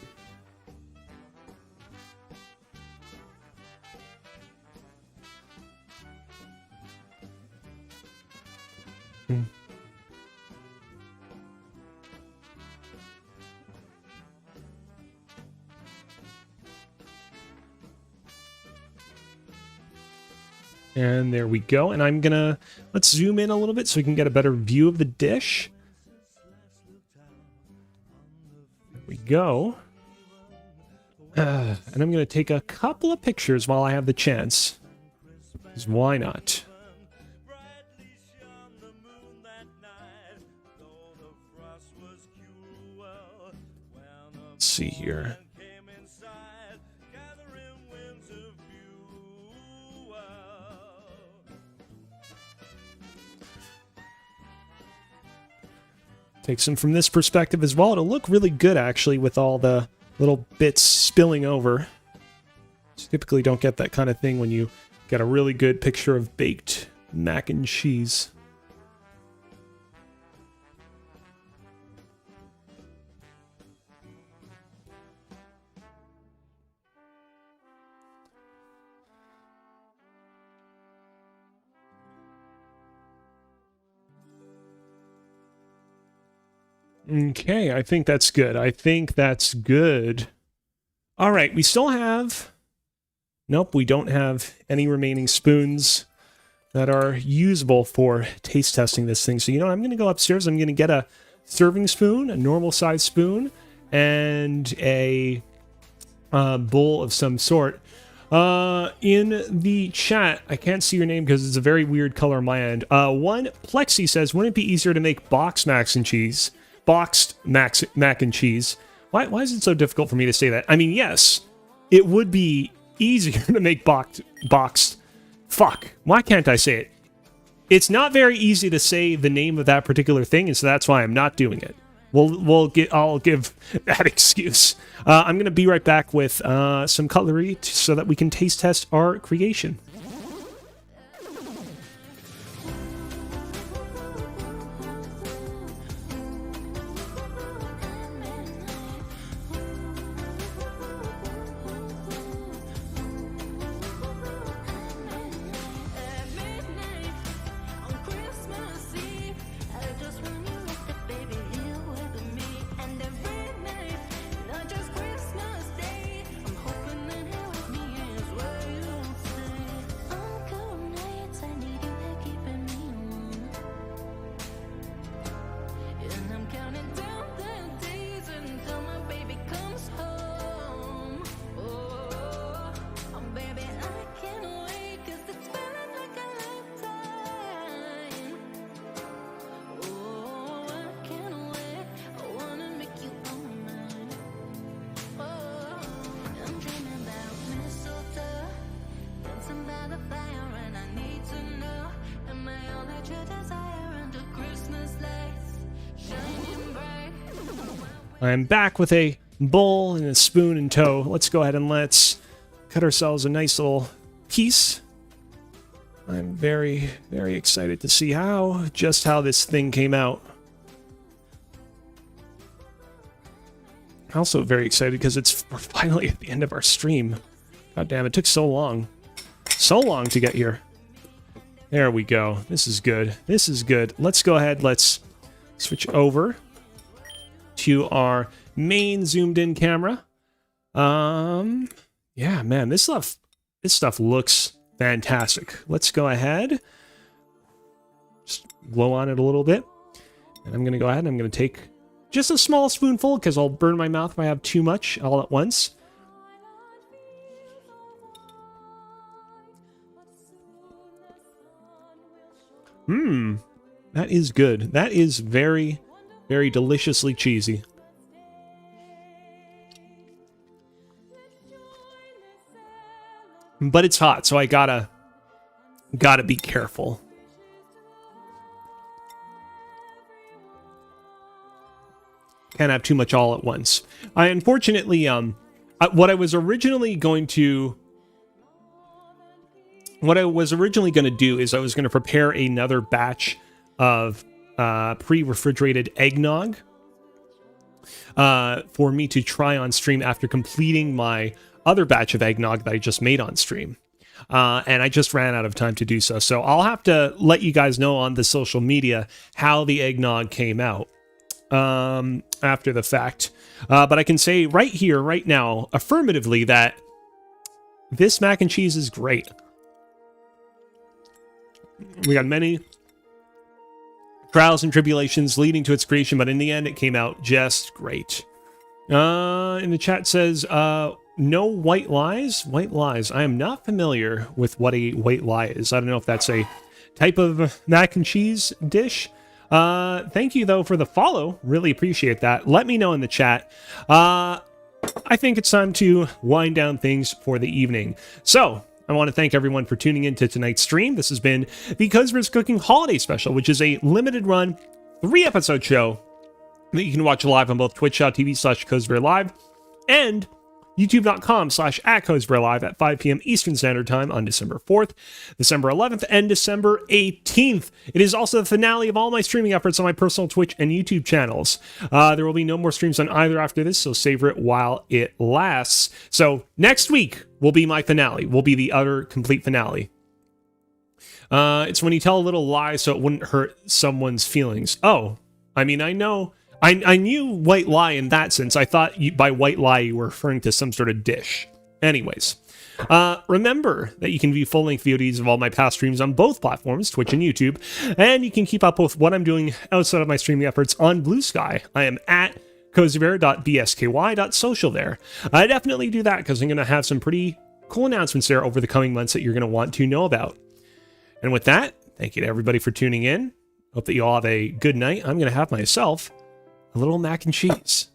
And there we go. And I'm gonna, let's zoom in a little bit so we can get a better view of the dish. There we go. And I'm gonna take a couple of pictures while I have the chance. Because why not? Let's see here. Take some from this perspective as well. It'll look really good, actually, with all the little bits spilling over. You typically don't get that kind of thing when you get a really good picture of baked mac and cheese. Okay, I think that's good. I think that's good. All right, we still have... Nope, we don't have any remaining spoons that are usable for taste testing this thing. So, you know, I'm going to go upstairs. I'm going to get a serving spoon, a normal size spoon, and a bowl of some sort. In the chat, I can't see your name because it's a very weird color on my end. One, Plexi says, wouldn't it be easier to make boxed mac and cheese? Boxed mac and cheese. Why is it so difficult for me to say that? I mean, yes, it would be easier to make boxed. Fuck. Why can't I say it? It's not very easy to say the name of that particular thing, and so that's why I'm not doing it. I'll give that excuse. I'm gonna be right back with some cutlery so that we can taste test our creation. I'm back with a bowl and a spoon in tow. Let's go ahead and let's cut ourselves a nice little piece. I'm very, very excited to see just how this thing came out. Also very excited because we're finally at the end of our stream. God damn, it took so long. So long to get here. There we go. This is good. This is good. Let's go ahead. Let's switch over to our main zoomed in camera. Yeah, man, this stuff looks fantastic. Let's go ahead. Just blow on it a little bit. And I'm going to go ahead and I'm going to take just a small spoonful because I'll burn my mouth if I have too much all at once. That is good. That is very, very deliciously cheesy. But it's hot, so I gotta be careful. Can't have too much all at once. I unfortunately, what I was originally going to do is I was going to prepare another batch of pre-refrigerated eggnog for me to try on stream after completing my other batch of eggnog that I just made on stream. And I just ran out of time to do so. So I'll have to let you guys know on the social media how the eggnog came out after the fact. But I can say right here, right now, affirmatively that this mac and cheese is great. We got many trials and tribulations leading to its creation, but in the end, it came out just great. In the chat says, no white lies? White lies. I am not familiar with what a white lie is. I don't know if that's a type of mac and cheese dish. Thank you, though, for the follow. Really appreciate that. Let me know in the chat. I think it's time to wind down things for the evening. So, I want to thank everyone for tuning in to tonight's stream. This has been the Kozibear's Cooking Holiday Special, which is a limited run 3-episode show that you can watch live on both twitch.tv/Kozibear Live and youtube.com/@Kozibear Live at 5 p.m. Eastern Standard Time on December 4th, December 11th, and December 18th. It is also the finale of all my streaming efforts on my personal Twitch and YouTube channels. There will be no more streams on either after this, so savor it while it lasts. So next week will be my finale, will be the utter complete finale. It's when you tell a little lie so it wouldn't hurt someone's feelings. Oh, I mean, I know... I knew white lie in that sense. I thought by white lie you were referring to some sort of dish. Anyways, remember that you can view full-length VODs of all my past streams on both platforms, Twitch and YouTube, and you can keep up with what I'm doing outside of my streaming efforts on Blue Sky. I am at kozibear.bsky.social there. I definitely do that because I'm going to have some pretty cool announcements there over the coming months that you're going to want to know about. And with that, thank you to everybody for tuning in. Hope that you all have a good night. I'm going to have myself a little mac and cheese.